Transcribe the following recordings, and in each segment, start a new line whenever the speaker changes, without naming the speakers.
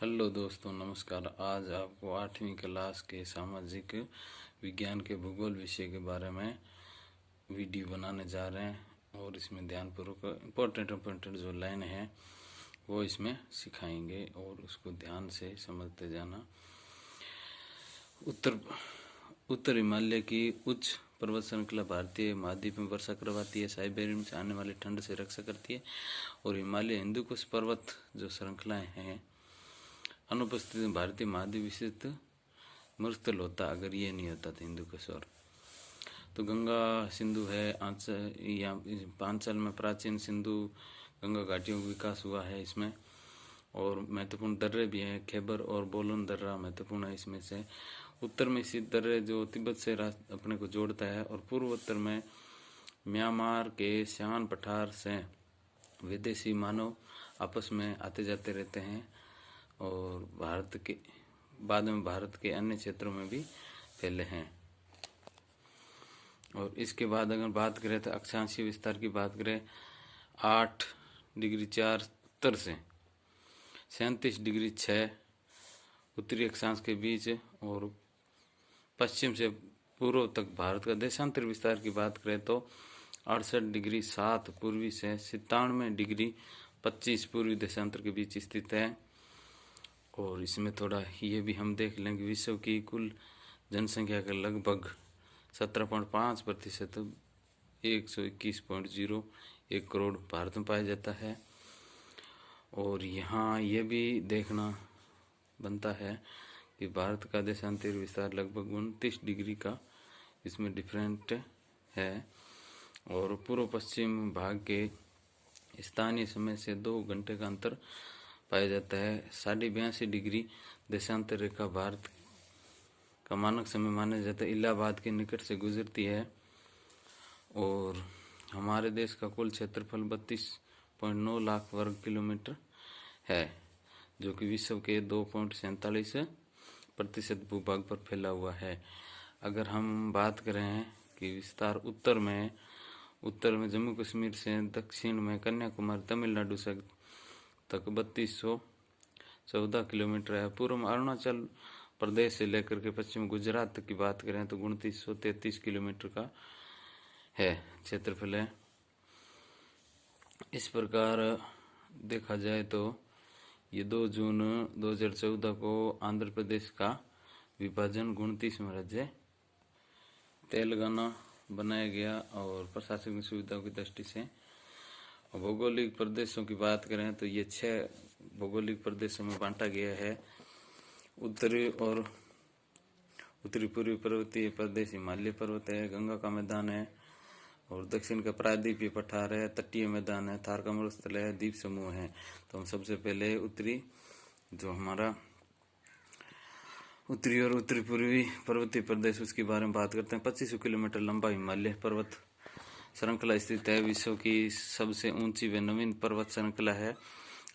Hello दोस्तों, नमस्कार। आज आपको 8वीं क्लास के सामाजिक विज्ञान के भूगोल विषय के बारे में वीडियो बनाने जा रहे हैं और इसमें ध्यानपूर्वक इम्पोर्टेंट जो लाइन है वो इसमें सिखाएंगे और उसको ध्यान से समझते जाना। उत्तर हिमालय की उच्च पर्वत श्रृंखला भारतीय महाद्वीप में वर्षा करवाती है, साइबेरिया से आने वाली ठंड से रक्षा करती है और हिमालय हिंदुकुश पर्वत जो श्रृंखलाएं हैं अनुपस्थित में भारतीय महाद्वीप विस्तृत मरुस्थल होता अगर ये नहीं होता था हिंदुकुश। और तो गंगा सिंधु है पांचाल में प्राचीन सिंधु गंगा घाटियों का विकास हुआ है इसमें, और महत्वपूर्ण दर्रे भी हैं। खैबर और बोलन दर्रा महत्वपूर्ण है इसमें से। उत्तर में स्थित दर्रे जो तिब्बत से अपने को जोड़ता है, और पूर्वोत्तर में म्यांमार के श्यान पठार से विदेशी मानव आपस में आते जाते रहते हैं और बाद में भारत के अन्य क्षेत्रों में भी फैले हैं। और इसके बाद अगर बात करें तो अक्षांशीय विस्तार की बात करें 8 डिग्री 4 उत्तर से 37 डिग्री 6 उत्तरी अक्षांश के बीच और पश्चिम से पूर्व तक भारत का देशांतर विस्तार की बात करें तो 68 डिग्री 7 पूर्वी से 97 डिग्री 25 पूर्वी देशांतर के बीच स्थित है। और इसमें थोड़ा ये भी हम देख लेंगे, विश्व की कुल जनसंख्या का लगभग 17.5% 121.01 करोड़ भारत में पाया जाता है। और यहाँ ये भी देखना बनता है कि भारत का देशांतर विस्तार लगभग 29 डिग्री का इसमें डिफरेंट है, और पूर्व पश्चिम भाग के स्थानीय समय से 2 घंटे का अंतर पाया जाता है। 82.5 डिग्री देशांतर रेखा भारत का मानक समय माना जाता है, इलाहाबाद के निकट से गुजरती है। और हमारे देश का कुल क्षेत्रफल 32.9 लाख वर्ग किलोमीटर है, जो कि विश्व के 2.47% भूभाग पर फैला हुआ है। अगर हम बात करें कि विस्तार उत्तर में जम्मू कश्मीर से दक्षिण में कन्याकुमारी तमिलनाडु से तक 3214 किलोमीटर है। पूर्व में अरुणाचल प्रदेश से लेकर के पश्चिम गुजरात तक की बात करें तो 2933 किलोमीटर का है क्षेत्रफल है। इस प्रकार देखा जाए तो ये 2 जून 2014 को आंध्र प्रदेश का विभाजन 29वां राज्य तेलंगाना बनाया गया। और प्रशासनिक सुविधाओं की दृष्टि से भौगोलिक प्रदेशों की बात करें तो ये 6 भौगोलिक प्रदेशों में बांटा गया है। उत्तरी पूर्वी पर्वतीय प्रदेश हिमालय पर्वत है, गंगा का मैदान है, और दक्षिण का प्रायद्वीपीय पठार है, तटीय मैदान है, थार का मरुस्थल है, द्वीप समूह है। तो हम सबसे पहले उत्तरी और उत्तरी पूर्वी पर्वतीय प्रदेश उसके बारे में बात करते हैं। 2500 किलोमीटर लंबा हिमालय पर्वत श्रृंखला स्थित है। विश्व की सबसे ऊंची व नवीन पर्वत श्रृंखला है।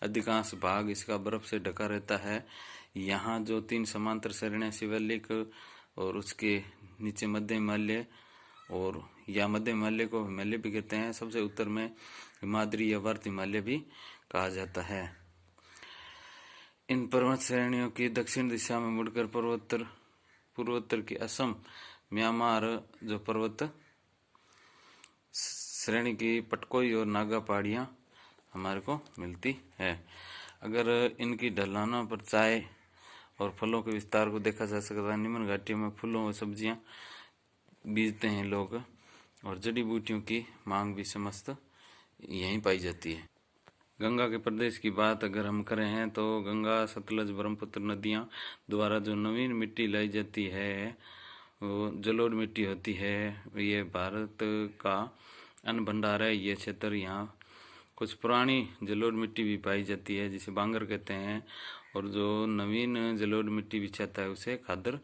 अधिकांश भाग इसका बर्फ से ढका रहता है। यहाँ जो 3 समांतर श्रेणियां शिवालिक और उसके नीचे मध्य हिमालय, और या मध्य हिमालय को हिमालय भी कहते हैं। सबसे उत्तर में हिमाद्री या वर्त हिमालय भी कहा जाता है। इन पर्वत श्रेणियों की दक्षिण दिशा में मुड़कर पूर्वोत्तर की असम म्यांमार जो पर्वत श्रेणी की पटकोई और नागा पहाड़ियाँ हमारे को मिलती है। अगर इनकी ढलानों पर चाय और फलों के विस्तार को देखा जा सकता है। निम्न घाटियों में फूलों और सब्जियां बीजते हैं लोग, और जड़ी बूटियों की मांग भी समस्त यहीं पाई जाती है। गंगा के प्रदेश की बात अगर हम करें हैं तो गंगा सतलज ब्रह्मपुत्र नदियां द्वारा जो नवीन मिट्टी लाई जाती है वो जलोढ़ मिट्टी होती है। ये भारत का अन्न भंडार है ये क्षेत्र। यहाँ कुछ पुरानी जलोढ़ मिट्टी भी पाई जाती है जिसे बांगर कहते हैं, और जो नवीन जलोढ़ मिट्टी बिछाता है उसे खादर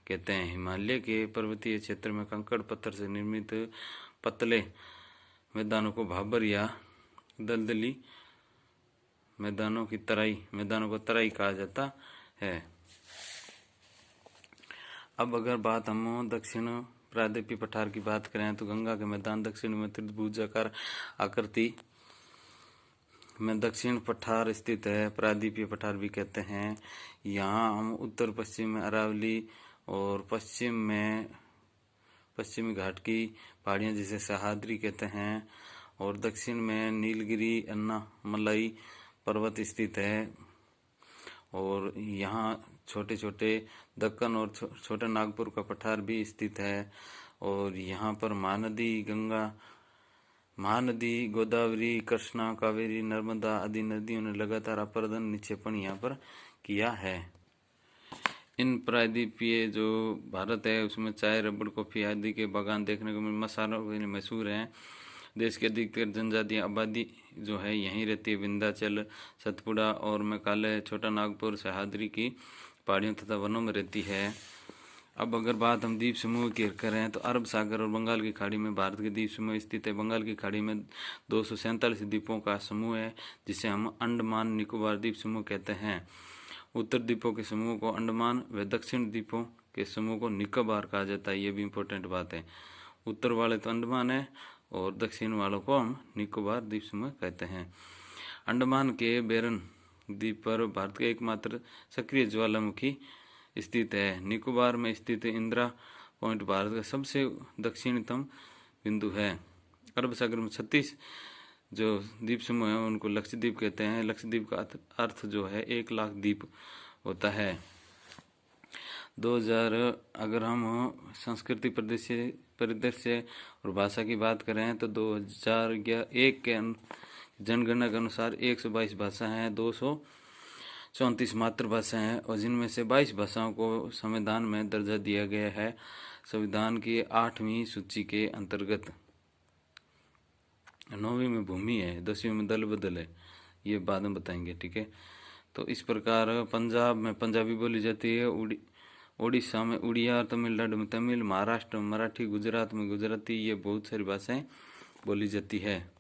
कहते हैं। हिमालय के पर्वतीय क्षेत्र में कंकड़ पत्थर से निर्मित पतले मैदानों को भाबर या दलदली मैदानों को तराई कहा जाता है। अब अगर बात हम दक्षिण प्रायद्वीपीय पठार की बात करें तो गंगा के मैदान दक्षिण में त्रिभुजाकार आकृति में दक्षिण पठार स्थित है, प्रायद्वीपीय पठार भी कहते हैं। यहाँ हम उत्तर पश्चिम में अरावली और पश्चिम में पश्चिमी घाट की पहाड़ियाँ जिसे सह्याद्री कहते हैं, और दक्षिण में नीलगिरी अन्नामलाई पर्वत स्थित है। और यहाँ छोटे छोटे दक्कन और छोटे नागपुर का पठार भी स्थित है। और यहाँ पर महानदी गोदावरी, कृष्णा, कावेरी, नर्मदा आदि नदियों ने लगातार अपरदन निक्षेपण यहाँ पर किया है। इन प्रायद्वीपीय जो भारत है उसमें चाय, रबड़, कॉफी आदि के बागान देखने को मसालों के लिए मशहूर हैं। देश की अधिकतर जनजातीय आबादी जो है यहीं रहती है। विंध्याचल, सतपुड़ा और मेघालय, छोटा नागपुर, सह्याद्री की पहाड़ियों तथा वनों में रहती है। अब अगर बात हम द्वीप समूह की करें तो अरब सागर और बंगाल की खाड़ी में भारत के द्वीप समूह स्थित है। बंगाल की खाड़ी में 247 द्वीपों का समूह है जिसे हम अंडमान निकोबार द्वीप समूह कहते हैं। उत्तर द्वीपों के समूह को अंडमान व दक्षिण द्वीपों के समूह को निकोबार कहा जाता है। ये भी इम्पोर्टेंट बात है। उत्तर वाले तो अंडमान है और दक्षिण वालों को हम निकोबार द्वीप समूह कहते हैं। अंडमान के बेरन द्वीप पर भारत का एकमात्र सक्रिय ज्वालामुखी स्थित है। निकोबार में स्थित इंदिरा पॉइंट भारत का सबसे दक्षिणतम बिंदु है। अरब सागर में 36 जो द्वीप समूह है उनको लक्षद्वीप कहते हैं। लक्षद्वीप का अर्थ जो है 1 लाख द्वीप होता है। 2000 अगर हम संस्कृति परिदृश्य और भाषा की बात करें तो 2001 के जनगणना के अनुसार 122 भाषाएं हैं, 234 मातृभाषाएं हैं और जिनमें से 22 भाषाओं को संविधान में दर्जा दिया गया है। संविधान की 8वीं सूची के अंतर्गत 9वीं में भूमि है, 10वीं में दल बदल है। ये बाद में बताएंगे, ठीक है। तो इस प्रकार पंजाब में पंजाबी बोली जाती है, उड़ीसा में उड़िया, तमिलनाडु में तमिल, महाराष्ट्र में मराठी, गुजरात में गुजराती, ये बहुत सारी भाषाएं बोली जाती है।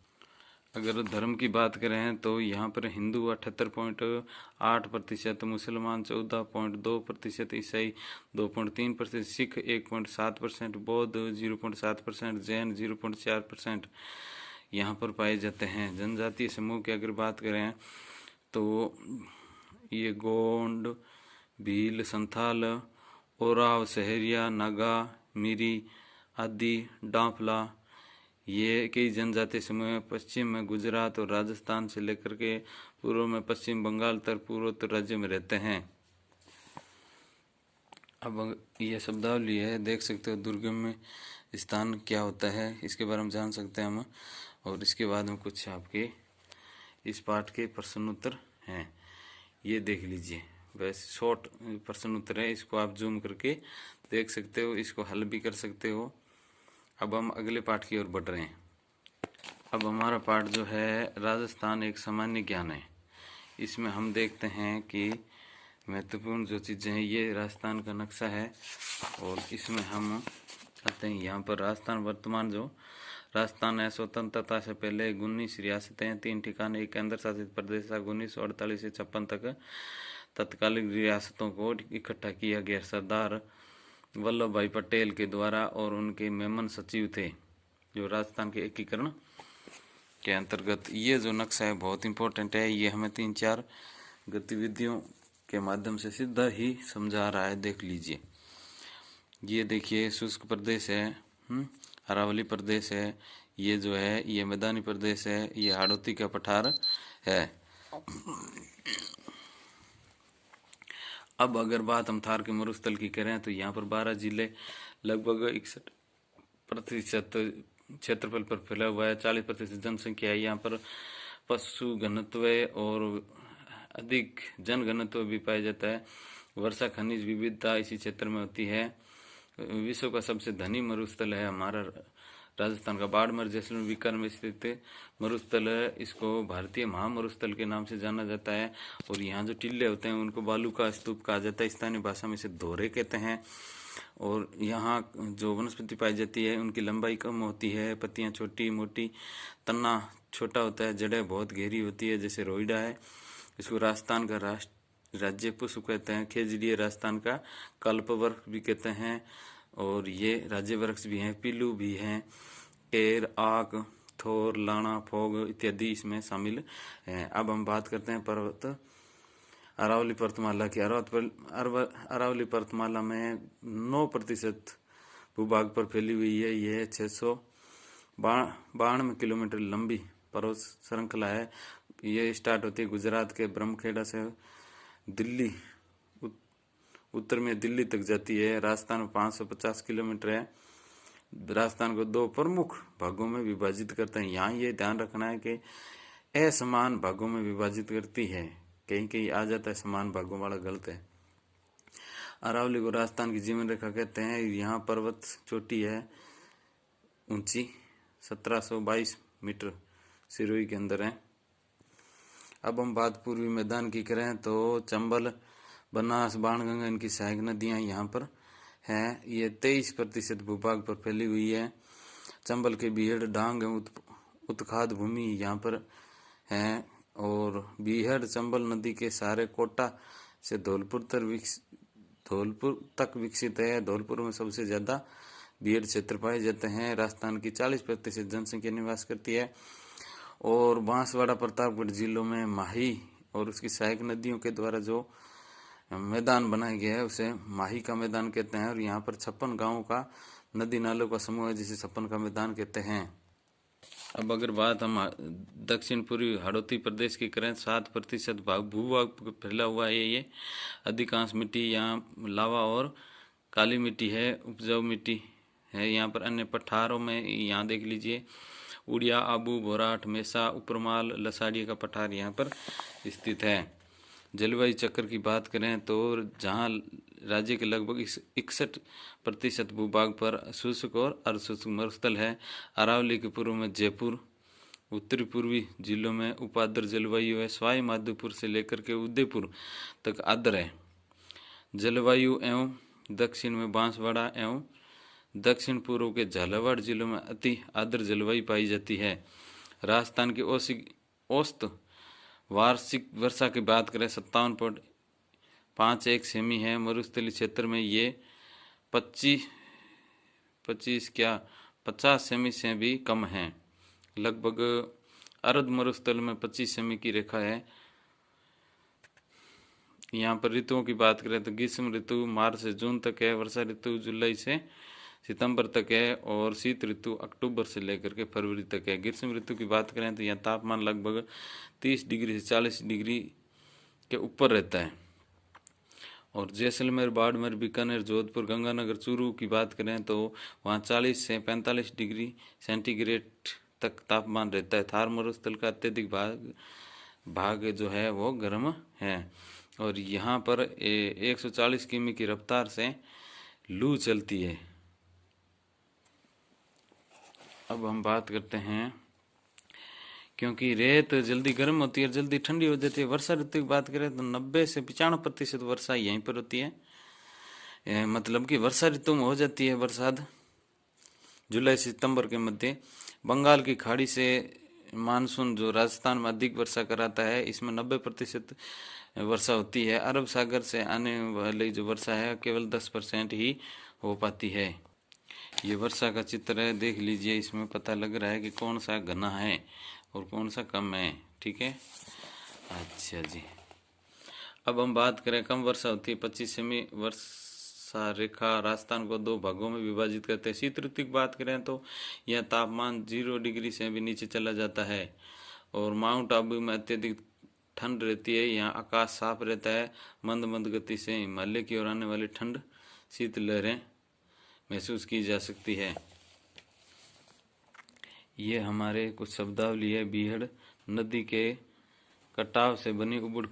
अगर धर्म की बात करें तो यहाँ पर हिंदू 78.8%, मुसलमान 14.2%, ईसाई 2.3%, सिख 1.7%, बौद्ध 0.7%, जैन 0.4% यहाँ पर पाए जाते हैं। जनजातीय समूह की अगर बात करें तो ये गोंड, भील, संथाल, ओराव, सहरिया, नागा, मिरी आदि, डांफला, ये कई जनजातीय समूह पश्चिम में गुजरात और राजस्थान से लेकर के पूर्व में पश्चिम बंगाल तक पूर्वोत्तर राज्यों में रहते हैं। अब ये शब्दावली है, देख सकते हो दुर्गम में स्थान क्या होता है, इसके बारे में जान सकते हैं हम। और इसके बाद में कुछ आपके इस पाठ के प्रश्न उत्तर हैं, ये देख लीजिए। वैसे शॉर्ट प्रश्न उत्तर है, इसको आप जूम करके देख सकते हो, इसको हल भी कर सकते हो। अब हम अगले पाठ की ओर बढ़ रहे हैं। अब हमारा पाठ जो है राजस्थान एक सामान्य ज्ञान है। इसमें हम देखते हैं कि महत्वपूर्ण जो चीज़ें हैं, ये राजस्थान का नक्शा है और इसमें हम आते हैं। यहाँ पर राजस्थान वर्तमान जो राजस्थान है, स्वतंत्रता से पहले 19 रियासतें, 3 ठिकाने, एक केंद्र शासित प्रदेश था। 1948 से 56 तक तत्कालिक रियासतों को इकट्ठा किया गया सरदार वल्लभ भाई पटेल के द्वारा, और उनके मेमन सचिव थे जो राजस्थान के एकीकरण के अंतर्गत। ये जो नक्शा है बहुत इंपॉर्टेंट है, ये हमें 3-4 गतिविधियों के माध्यम से सीधा ही समझा रहा है, देख लीजिए। ये देखिए शुष्क प्रदेश है, अरावली प्रदेश है, ये जो है ये मैदानी प्रदेश है, ये हाड़ौती का पठार है। अब अगर बात हम थार के मरुस्थल की करें तो यहाँ पर 12 जिले, लगभग 61% क्षेत्रफल पर फैला हुआ है। 40% जनसंख्या है। यहाँ पर पशु घनत्व और अधिक जन घनत्व भी पाया जाता है। वर्षा खनिज विविधता इसी क्षेत्र में होती है। विश्व का सबसे धनी मरुस्थल है हमारा राजस्थान का बाड़मेर, जैसलमेर, बीकानेर में स्थित मरुस्थल है। इसको भारतीय महामरुस्थल के नाम से जाना जाता है। और यहाँ जो टीले होते हैं उनको बालू का स्तूप कहा जाता है। स्थानीय भाषा में इसे धोरे कहते हैं। और यहाँ जो वनस्पति पाई जाती है उनकी लंबाई कम होती है, पत्तियाँ छोटी मोटी, तना छोटा होता है, जड़ें बहुत गहरी होती है, जैसे रोइडा है। इसको राजस्थान का राज्य पुष्प कहते हैं। खेजड़िए राजस्थान का कल्पवृक्ष भी कहते हैं। और ये राज्य वृक्ष भी हैं, पीलू भी हैं, टेर, आक, थोर, लाणा, फोग इत्यादि इसमें शामिल हैं। अब हम बात करते हैं पर्वत अरावली पर्वतमाला की। अरावली पर्वतमाला में 9% भूभाग पर फैली हुई है। यह 692 किलोमीटर लंबी पर्वत श्रृंखला है। ये स्टार्ट होती है गुजरात के ब्रह्मखेड़ा से दिल्ली, उत्तर में दिल्ली तक जाती है। राजस्थान में 550 किलोमीटर है। राजस्थान को 2 प्रमुख भागों में विभाजित करते हैं। यहाँ ये ध्यान रखना है कि असमान भागों में विभाजित करती है, कहीं कहीं आ जाता है समान भागों वाला, गलत है। अरावली को राजस्थान की जीवन रेखा कहते हैं। यहाँ पर्वत चोटी है ऊंची 1722 मीटर सिरोही के अंदर है। अब हम बात पूर्वी मैदान की करें तो चंबल, बनास, बाणगंगा इनकी सहायक नदियां यहाँ पर हैं। ये 23% भूभाग पर फैली हुई है। चंबल के बीहड़, डांग एवं उत्खाद भूमि यहाँ पर हैं और बीहड़ चंबल नदी के सहारे कोटा से धौलपुर तक विकसित है। धौलपुर में सबसे ज्यादा बीहड़ क्षेत्र पाए जाते हैं। राजस्थान की 40% जनसंख्या निवास करती है। और बांसवाड़ा, प्रतापगढ़ जिलों में माही और उसकी सहायक नदियों के द्वारा जो मैदान बनाया गया है उसे माही का मैदान कहते हैं। और यहाँ पर 56 गांवों का नदी नालों का समूह है जिसे 56 का मैदान कहते हैं। अब अगर बात हम दक्षिण पूर्वी हाड़ौती प्रदेश की करें, 7% भूभाग फैला हुआ है। ये अधिकांश मिट्टी यहाँ लावा और काली मिट्टी है, उपजाऊ मिट्टी है। यहाँ पर अन्य पठारों में यहाँ देख लीजिए उड़िया, आबू, बोराट, मेसा, उपरमाल, लसाड़िया का पठार यहाँ पर स्थित है। जलवायु चक्र की बात करें तो जहाँ राज्य के लगभग 61% भूभाग पर शुष्क और अर्धशुष्क मरुस्थल है। अरावली के पूर्व में जयपुर, उत्तरी पूर्वी जिलों में उपाद्र जलवायु है। सवाई माधोपुर से लेकर के उदयपुर तक आर्द्र है जलवायु एवं दक्षिण में बांसवाड़ा एवं दक्षिण पूर्व के झालावाड़ जिलों में अति आर्द्र जलवायु पाई जाती है। राजस्थान की औसत वार्षिक वर्षा की बात करें 57.51 सेमी है। मरुस्थलीय क्षेत्र में ये 50 सेमी से भी कम है। लगभग अर्ध मरुस्थल में 25 सेमी की रेखा है। यहाँ पर ऋतुओं की बात करें तो ग्रीष्म ऋतु मार्च से जून तक है, वर्षा ऋतु जुलाई से सितंबर तक है और शीत ऋतु अक्टूबर से लेकर के फरवरी तक है। ग्रीष्म ऋतु की बात करें तो यहाँ तापमान लगभग 30 डिग्री से 40 डिग्री के ऊपर रहता है। और जैसलमेर, बाड़मेर, बीकानेर, जोधपुर, गंगानगर, चूरू की बात करें तो वहाँ 40 से 45 डिग्री सेंटीग्रेड तक तापमान रहता है। थार मरुस्थल का अत्यधिक भाग जो है वो गर्म है और यहाँ पर 140 किमी की रफ्तार से लू चलती है। अब हम बात करते हैं, क्योंकि रेत जल्दी गर्म होती है, जल्दी ठंडी हो जाती है। वर्षा ऋतु की बात करें तो 90 से 95% वर्षा यहीं पर होती है। मतलब कि वर्षा ऋतु में हो जाती है बरसात जुलाई से सितंबर के मध्य। बंगाल की खाड़ी से मानसून जो राजस्थान में अधिक वर्षा कराता है, इसमें 90% वर्षा होती है। अरब सागर से आने वाली जो वर्षा है केवल 10% ही हो पाती है। ये वर्षा का चित्र है, देख लीजिए, इसमें पता लग रहा है कि कौन सा घना है और कौन सा कम है। ठीक है, अच्छा जी। अब हम बात करें कम वर्षा होती है 25 सेमी वर्षा रेखा राजस्थान को 2 भागों में विभाजित करते हैं। शीत ऋतु की बात करें तो यह तापमान 0 डिग्री से भी नीचे चला जाता है और माउंट आबू में अत्यधिक ठंड रहती है। यहाँ आकाश साफ रहता है। मंद मंद गति से हिमालय की ओर आने वाली ठंड शीत लहरें महसूस की जा सकती है। ये हमारे कुछ शब्दावली है। बीहड़ नदी के कटाव से बनी उबड़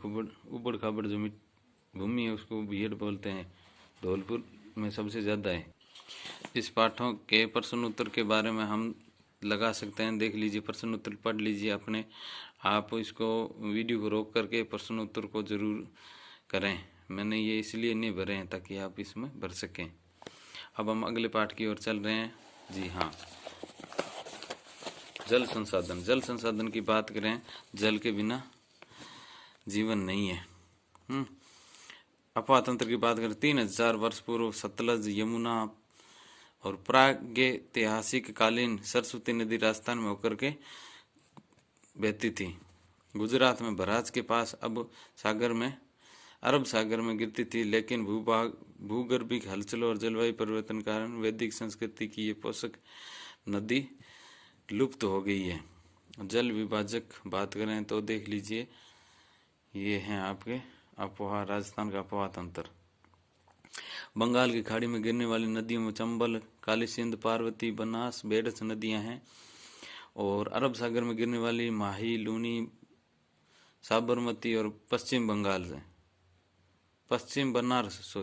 खाबड़ जो भूमि है उसको बीहड़ बोलते हैं। धौलपुर में सबसे ज्यादा है। इस पाठों के प्रश्न उत्तर के बारे में हम लगा सकते हैं, देख लीजिए, प्रश्न उत्तर पढ़ लीजिए अपने आप। इसको वीडियो को रोक करके प्रश्न उत्तर को जरूर करें। मैंने ये इसलिए नहीं भरे हैं ताकि आप इसमें भर सकें। अब हम अगले पाठ की ओर चल रहे हैं। जी हाँ, जल संसाधन। जल संसाधन की बात करें, जल के बिना जीवन नहीं है। अफवाह तंत्र की बात करें, 3000 वर्ष पूर्व सतलज, यमुना और प्रागैतिहासिक कालीन सरस्वती नदी राजस्थान में होकर के बहती थी। गुजरात में बराज के पास अरब सागर में गिरती थी, लेकिन भूगर्भिक हलचलों और जलवायु परिवर्तन के कारण वैदिक संस्कृति की ये पोषक नदी लुप्त हो गई है। जल विभाजक बात करें तो देख लीजिए, ये हैं आपके अपोहा, राजस्थान का अपोहा तंत्र। बंगाल की खाड़ी में गिरने वाली नदियों में चंबल, काली सिंध, पार्वती, बनास, बेडस नदियां हैं। और अरब सागर में गिरने वाली माही, लूनी, साबरमती और पश्चिम बनारस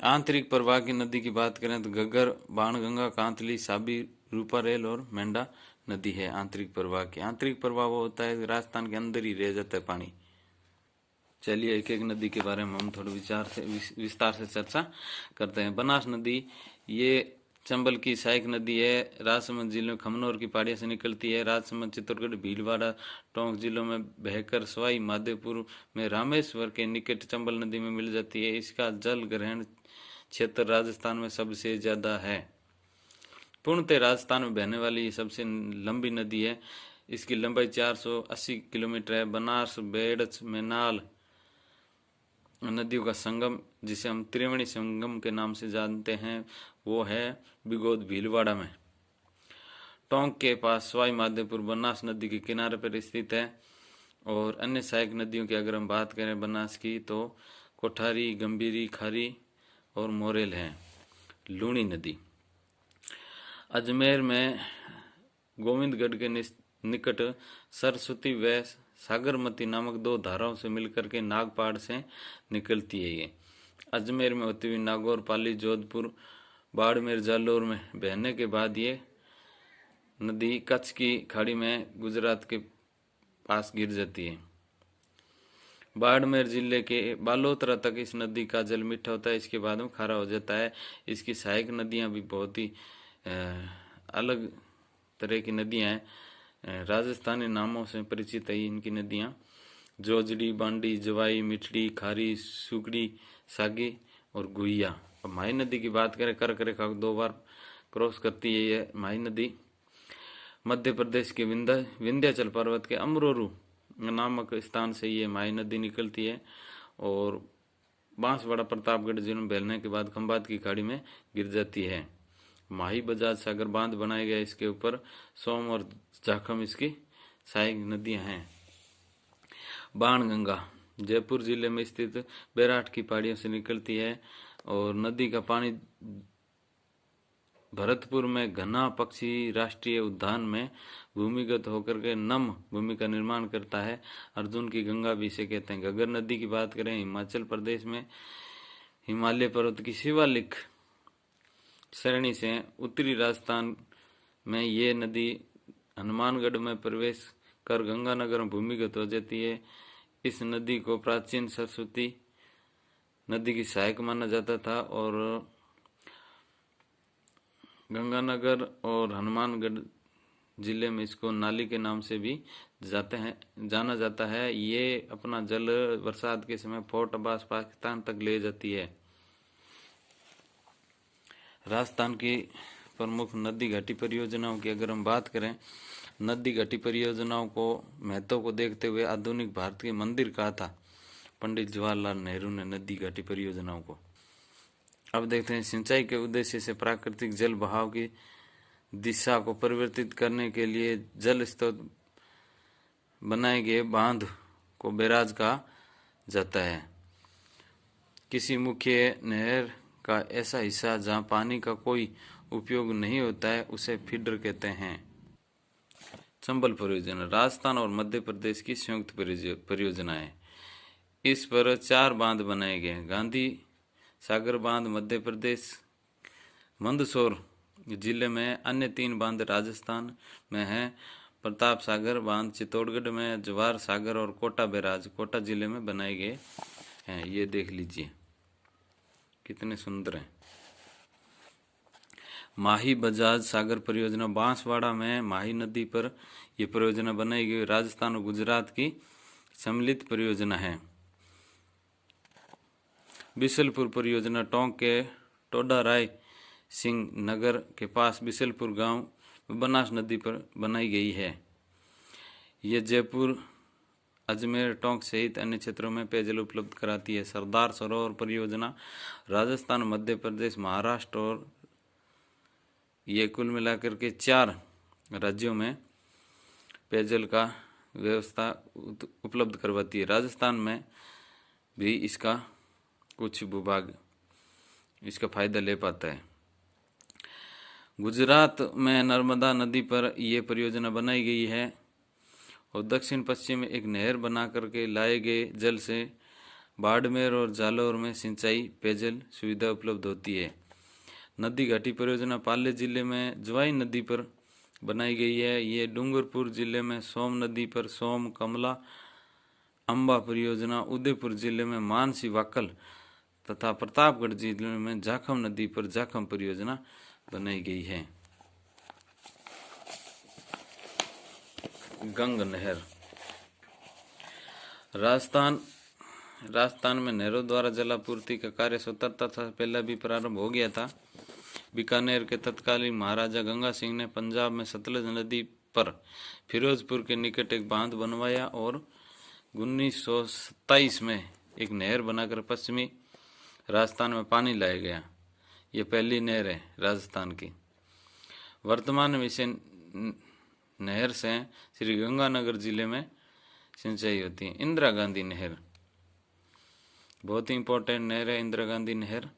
आंतरिक प्रवाह की नदी की बात करें तो घग्गर, बाणगंगा, कांतली, साबी, रूपारेल और मेंढा नदी है आंतरिक प्रवाह की। आंतरिक प्रवाह वो होता है राजस्थान के अंदर ही रह जाता है पानी। चलिए एक एक नदी के बारे में हम थोड़े विस्तार से चर्चा करते हैं। बनास नदी ये चंबल की सहायक नदी है। राजसमंद जिले में खमनोर की पहाड़ियों से निकलती है। राजसमंद, चित्तौड़गढ़, भीलवाड़ा, टोंक जिलों में बहकर सवाई माधोपुर में रामेश्वर के निकट चंबल नदी में मिल जाती है। इसका जल ग्रहण क्षेत्र राजस्थान में सबसे ज्यादा है। पूर्णतः राजस्थान में बहने वाली सबसे लंबी नदी है। इसकी लंबाई 480 किलोमीटर है। बनास, बेडच, मेनाल नदियों का संगम, जिसे हम त्रिवेणी संगम के नाम से जानते हैं, वो है बिगोद भीलवाड़ा में। टोंक के पास सवाई माधोपुर बनास नदी के किनारे पर स्थित है। और अन्य सहायक नदियों की अगर हम बात करें बनास की तो कोठारी, गंभीरी, खारी और मोरेल है। लूणी नदी अजमेर में गोविंदगढ़ के निकट सरस्वती व सागरमती नामक दो धाराओं से मिलकर के नागपाड़ से निकलती है। ये अजमेर में होती हुई नागौर, पाली, जोधपुर, बाड़मेर, जालौर में बहने के बाद ये नदी कच्छ की खाड़ी में गुजरात के पास गिर जाती है। बाड़मेर जिले के बालोतरा तक इस नदी का जल मीठा होता है, इसके बाद में खारा हो जाता है। इसकी सहायक नदियां भी बहुत ही अलग तरह की नदियां हैं। राजस्थानी नामों से परिचित है इनकी नदियां, जोजड़ी, बांडी, जवाई, मिठड़ी, खारी, सुगड़ी, सागी और गुहिया। अब माही नदी की बात करें, कर्क रेखा को 2 बार क्रॉस करती है ये माही नदी। मध्य प्रदेश के विंध्याचल पर्वत के अमरोरू नामक स्थान से ये माही नदी निकलती है और बांसवाड़ा, प्रतापगढ़ जिले में बहने के बाद खंभात की खाड़ी में गिर जाती है। माही बजाज सागर बांध बनाया गया इसके ऊपर। सोम और जाखम इसकी सहायक नदियां हैं। बाणगंगा जयपुर जिले में स्थित बैराठ की पहाड़ियों से निकलती है और नदी का पानी भरतपुर में घना पक्षी राष्ट्रीय उद्यान में भूमिगत होकर के नम भूमि का निर्माण करता है। अर्जुन की गंगा भी इसे कहते हैं। घग्गर नदी की बात करें, हिमाचल प्रदेश में हिमालय पर्वत की शिवालिक श्रेणी से उत्तरी राजस्थान में ये नदी हनुमानगढ़ में प्रवेश कर गंगानगर में भूमिगत हो जाती है। इस नदी को प्राचीन सरस्वती नदी की सहायक माना जाता था और गंगानगर और हनुमानगढ़ जिले में इसको नाली के नाम से भी जाना जाता है। ये अपना जल बरसात के समय फोर्ट अब्बास पाकिस्तान तक ले जाती है। राजस्थान की प्रमुख नदी घाटी परियोजनाओं की अगर हम बात करें, नदी घाटी परियोजनाओं को महत्व को देखते हुए आधुनिक भारत के मंदिर कहा था पंडित जवाहरलाल नेहरू ने नदी घाटी परियोजनाओं को। अब देखते हैं सिंचाई के उद्देश्य से प्राकृतिक जल बहाव की दिशा को परिवर्तित करने के लिए जल स्रोत बनाए गए बांध को बैराज कहा जाता है। किसी मुख्य नहर का ऐसा हिस्सा जहां पानी का कोई उपयोग नहीं होता है उसे फीडर कहते हैं। चंबल परियोजना राजस्थान और मध्य प्रदेश की संयुक्त परियोजना है। इस पर 4 बांध बनाए गए। गांधी सागर बांध मध्य प्रदेश, मंदसौर जिले में। अन्य 3 बांध राजस्थान में हैं। प्रताप सागर बांध चित्तौड़गढ़ में, जवाहर सागर और कोटा बैराज कोटा जिले में बनाए गए हैं। ये देख लीजिए कितने सुंदर हैं। माही बजाज सागर परियोजना बांसवाड़ा में माही नदी पर यह परियोजना बनाई गई। राजस्थान और गुजरात की सम्मिलित परियोजना है। बिसलपुर परियोजना टोंक के टोडा राय सिंह नगर के पास बिशलपुर गांव में बनास नदी पर बनाई गई है। ये जयपुर, अजमेर, टोंक सहित अन्य क्षेत्रों में पेयजल उपलब्ध कराती है। सरदार सरोवर परियोजना राजस्थान, मध्य प्रदेश, महाराष्ट्र और ये कुल मिलाकर के 4 राज्यों में पेयजल का व्यवस्था उपलब्ध करवाती है। राजस्थान में भी इसका कुछ भूभाग इसका फायदा ले पाता है। गुजरात में नर्मदा नदी पर यह परियोजना बनाई गई है और दक्षिण पश्चिम में एक नहर बना करके लाए गए जल से बाड़मेर और जालौर में सिंचाई पेयजल सुविधा उपलब्ध होती है। नदी घाटी परियोजना पाली जिले में जवाई नदी पर बनाई गई है। ये डूंगरपुर जिले में सोम नदी पर सोम कमला अम्बा परियोजना, उदयपुर जिले में मानसी वाकल तथा प्रतापगढ़ जिले में जाखम नदी पर जाखम परियोजना बनाई गई है। गंग नहर। राजस्थान में नहरों द्वारा जलापूर्ति का कार्य स्वतंत्रता से पहले भी प्रारंभ हो गया था। बीकानेर के तत्कालीन महाराजा गंगा सिंह ने पंजाब में सतलज नदी पर फिरोजपुर के निकट एक बांध बनवाया और 1927 में एक नहर बनाकर पश्चिमी राजस्थान में पानी लाया गया। ये पहली नहर है राजस्थान की। वर्तमान में इसे नहर से श्री गंगानगर जिले में सिंचाई होती है। इंदिरा गांधी नहर बहुत ही इंपॉर्टेंट नहर है। इंदिरा गांधी नहर,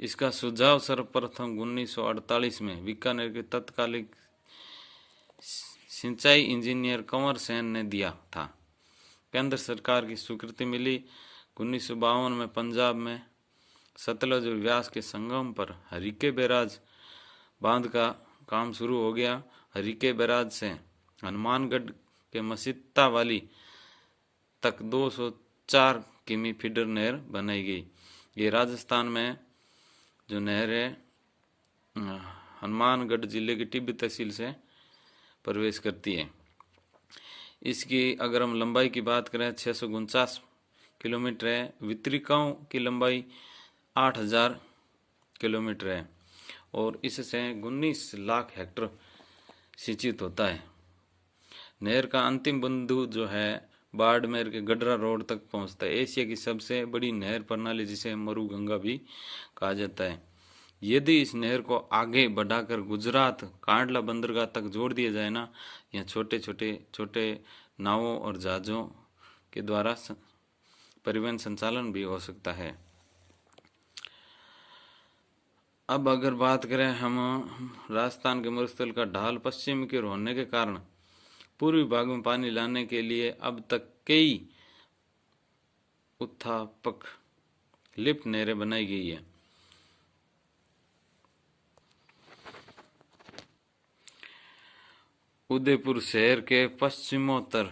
इसका सुझाव सर्वप्रथम 1948 में बीकानेर के तत्कालीन सिंचाई इंजीनियर कंवर सेन ने दिया था। केंद्र सरकार की स्वीकृति मिली। 1952 में पंजाब में सतलज और व्यास के संगम पर हरिके बैराज बांध का काम शुरू हो गया। हरिके बैराज से हनुमानगढ़ के मसीता वाली तक 204 किमी फीडर नहर बनाई गई। ये राजस्थान में जो नहर है हनुमानगढ़ जिले की टिब्बी तहसील से प्रवेश करती है। इसकी अगर हम लंबाई की बात करें 649 किलोमीटर है। वितरिकाओं की लंबाई 8000 किलोमीटर है और इससे 19 लाख हेक्टेयर सिंचित होता है। नहर का अंतिम बिंदु जो है बाड़मेर के गडरा रोड तक पहुंचता है। एशिया की सबसे बड़ी नहर प्रणाली जिसे मरुगंगा भी कहा जाता है। यदि इस नहर को आगे बढ़ाकर गुजरात कांडला बंदरगाह तक जोड़ दिया जाए ना, यहाँ छोटे नावों और जहाजों के द्वारा परिवहन संचालन भी हो सकता है। अब अगर बात करें हम राजस्थान के मरुस्थल का ढाल पश्चिम की ओर होने के कारण पूर्वी भाग में पानी लाने के लिए अब तक कई उत्थापक लिफ्ट नहरें बनाई गई है। उदयपुर शहर के पश्चिमोत्तर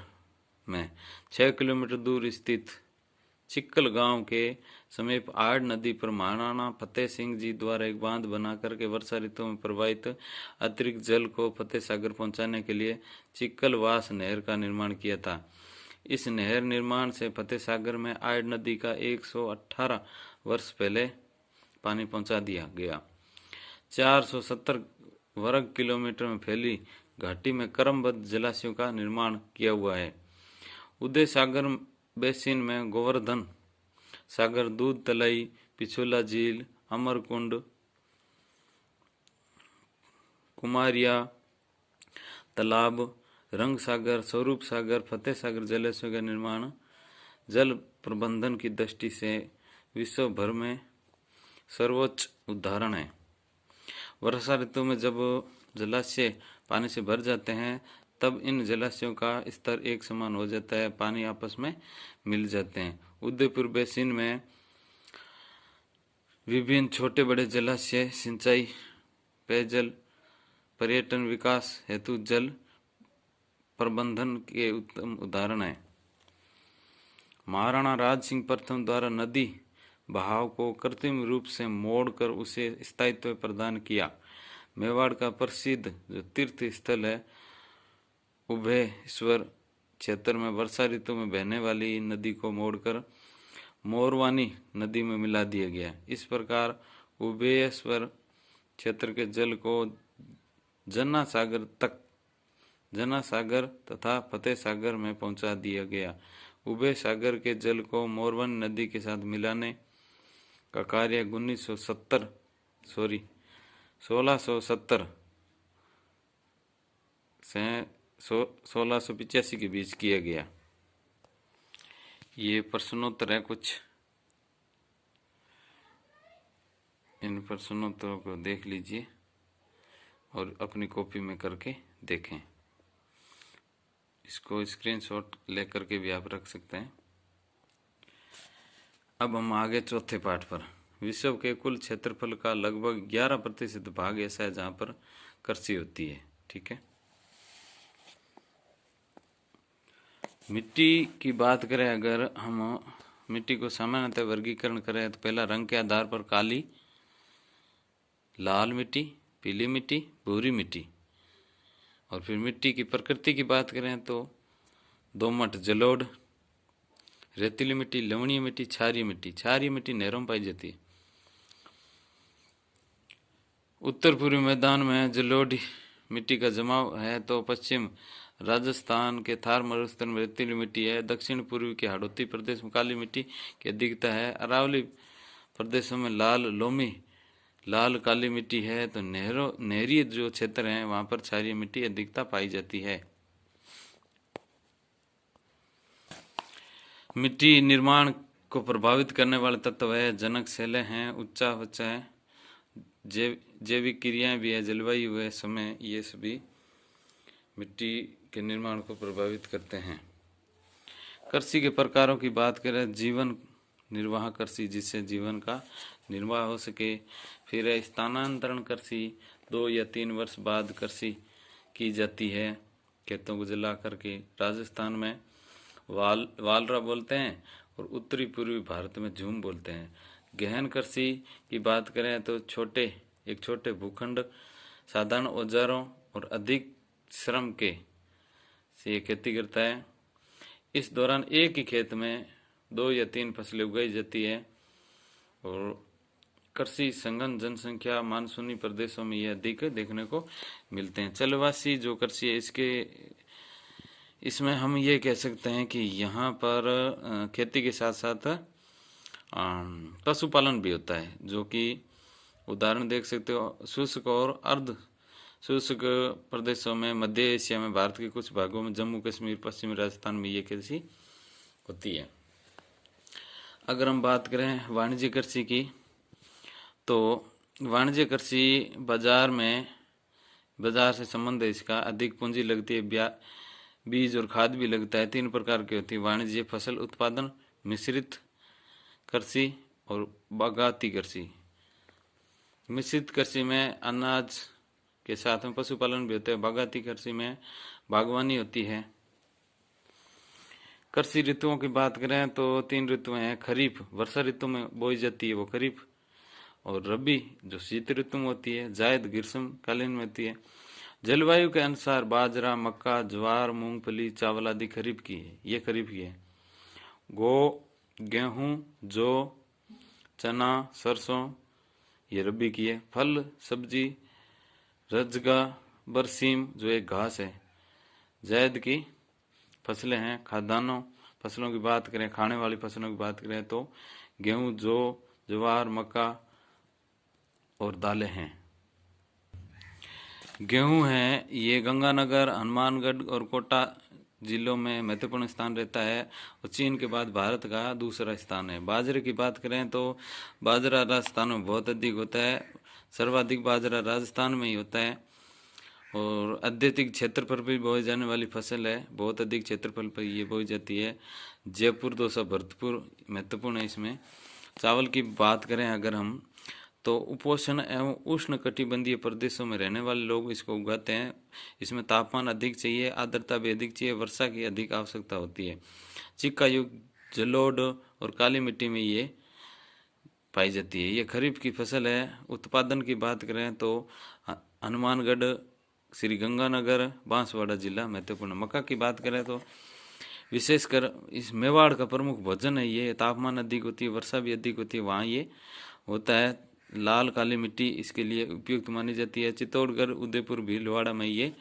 में 6 किलोमीटर दूर स्थित चिक्कल गांव के समीप आड़ नदी पर महाराणा फतेह सिंह जी द्वारा एक बांध बनाकर के वर्षा ऋतु में प्रवाहित अतिरिक्त जल को फतेह सागर पहुंचाने के लिए चिक्कलवास नहर का निर्माण किया था। इस नहर निर्माण से फतेह सागर में आड़ नदी का 118 वर्ष पहले पानी पहुंचा दिया गया। 470 वर्ग किलोमीटर में फैली घाटी में क्रमबद्ध जलाशयों का निर्माण किया हुआ है। उदय सागर बेसिन में गोवर्धन सागर, दूध तलाई, पिछोला झील, अमरकुंड, कुमारिया तालाब, रंग सागर, स्वरूप सागर, फतेह सागर जलाशयों का निर्माण जल प्रबंधन की दृष्टि से विश्व भर में सर्वोच्च उदाहरण है। वर्षा ऋतु में जब जलाशय पानी से भर जाते हैं तब इन जलाशयों का स्तर एक समान हो जाता है, पानी आपस में मिल जाते हैं। उदयपुर बेसिन में विभिन्न छोटे बड़े जलाशय सिंचाई, पेयजल, पर्यटन विकास हेतु जल प्रबंधन के उत्तम उदाहरण है। महाराणा राज सिंह प्रथम द्वारा नदी बहाव को कृत्रिम रूप से मोड़कर उसे स्थायित्व प्रदान किया। मेवाड़ का प्रसिद्ध जो तीर्थ स्थल है उभयेश्वर क्षेत्र में वर्षा ऋतु में बहने वाली नदी को मोड़कर मोरवानी नदी में मिला दिया गया। इस प्रकार उभयेश्वर क्षेत्र के जल को जना सागर तथा फतेह सागर में पहुंचा दिया गया। उभय सागर के जल को मोरवन नदी के साथ मिलाने का कार्य 1670 से 1685 के बीच किया गया। ये प्रश्नोत्तर है कुछ, इन प्रश्नोत्तरों को देख लीजिए और अपनी कॉपी में करके देखें। इसको स्क्रीनशॉट लेकर के भी आप रख सकते हैं। अब हम आगे चौथे पाठ पर। विश्व के कुल क्षेत्रफल का लगभग 11% भाग ऐसा है जहां पर कृषि होती है। ठीक है, मिट्टी की बात करें, अगर हम मिट्टी को सामान्यतः वर्गीकरण करें तो पहला रंग के आधार पर काली, लाल मिट्टी, पीली मिट्टी, भूरी मिट्टी। और फिर मिट्टी की प्रकृति की बात करें तो दोमट, जलोढ़, रेतीली मिट्टी, लवणीय मिट्टी, क्षारीय मिट्टी। क्षारीय मिट्टी नहरों में पाई जाती है। उत्तर पूर्वी मैदान में जलोढ़ मिट्टी का जमाव है तो पश्चिम राजस्थान के थार मरुस्थल में रेतीली मिट्टी है। दक्षिण पूर्वी के हाड़ौती प्रदेश में काली मिट्टी की अधिकता है। अरावली प्रदेशों में लाल काली मिट्टी है तो नहरीय जो क्षेत्र हैं वहां पर क्षारीय मिट्टी अधिकता पाई जाती है। मिट्टी निर्माण को प्रभावित करने वाले तत्व है जनक शैलें हैं, उच्चावच है, जैविक क्रियाएं भी है, जलवायु है, समय, ये सभी मिट्टी के निर्माण को प्रभावित करते हैं। कृषि के प्रकारों की बात करें, जीवन निर्वाह कृषि जिससे जीवन का निर्वाह हो सके। फिर है स्थानांतरण कृषि, 2 या 3 वर्ष बाद कृषि की जाती है, खेतों को जला करके। राजस्थान में वालरा बोलते हैं और उत्तरी पूर्वी भारत में झूम बोलते हैं। गहन कृषि की बात करें तो एक छोटे भूखंड, साधारण औजारों और अधिक श्रम के से खेती करता है। इस दौरान एक ही खेत में 2 या 3 फसलें उगाई जाती है। और कृषि संघन जनसंख्या मानसूनी प्रदेशों में ये अधिक देखने को मिलते हैं। जलवासी जो कृषि है, इसमें हम ये कह सकते हैं कि यहाँ पर खेती के साथ साथ पशुपालन भी होता है, जो कि उदाहरण देख सकते हो शुष्क और अर्ध शुष्क प्रदेशों में, मध्य एशिया में, भारत के कुछ भागों में, जम्मू कश्मीर, पश्चिमी राजस्थान में ये कृषि होती है। अगर हम बात करें वाणिज्य कृषि की तो वाणिज्य कृषि बाजार से संबंध है इसका, अधिक पूंजी लगती है, बीज और खाद भी लगता है। 3 प्रकार की होती है वाणिज्य: फसल उत्पादन, मिश्रित कृषि और बागाती कृषि। मिश्रित कृषि में अनाज के साथ में पशुपालन भी होता है। बागाती कृषि में बागवानी होती है। कृषि ऋतुओं की बात करें तो 3 ऋतुएं हैं। खरीफ वर्षा ऋतु में बोई जाती है वो खरीफ, और रबी जो शीत ऋतु में होती है, जायद ग्रीष्मकालीन में होती है। जलवायु के अनुसार बाजरा, मक्का, ज्वार, मूंगफली, चावल आदि खरीफ की है, ये खरीफ की है। गेहूं, जौ, चना, सरसों ये रबी की है। फल सब्जी रजगा, बरसीम जो एक घास है, जायद की फसलें हैं। खाद्यान्नों फसलों की बात करें, खाने वाली फसलों की बात करें तो गेहूं, जौ, ज्वार, मक्का और दालें हैं। गेहूं है ये गंगानगर, हनुमानगढ़ और कोटा जिलों में महत्वपूर्ण स्थान रहता है और चीन के बाद भारत का दूसरा स्थान है। बाजरे की बात करें तो बाजरा राजस्थान में बहुत अधिक होता है, सर्वाधिक बाजरा राजस्थान में ही होता है और अत्यधिक क्षेत्र पर भी बोई जाने वाली फसल है, बहुत अधिक क्षेत्रफल पर ये बोई जाती है। जयपुर, दौसा, भरतपुर महत्वपूर्ण है इसमें। चावल की बात करें अगर हम तो उपोष्ण एवं उष्ण कटिबंधीय प्रदेशों में रहने वाले लोग इसको उगाते हैं। इसमें तापमान अधिक चाहिए, आर्द्रता भी अधिक चाहिए, वर्षा की अधिक आवश्यकता होती है। चिक्का युक्त जलोढ़ और काली मिट्टी में ये पाई जाती है। ये खरीफ की फसल है। उत्पादन की बात करें तो हनुमानगढ़, श्री गंगानगर, बांसवाड़ा जिला महत्वपूर्ण। मक्का की बात करें तो विशेषकर इस मेवाड़ का प्रमुख भोजन है ये। तापमान अधिक होती है, वर्षा भी अधिक होती है, वहाँ ये होता है। लाल काली मिट्टी इसके लिए उपयुक्त मानी जाती है। चित्तौड़गढ़, उदयपुर, भीलवाड़ा में ये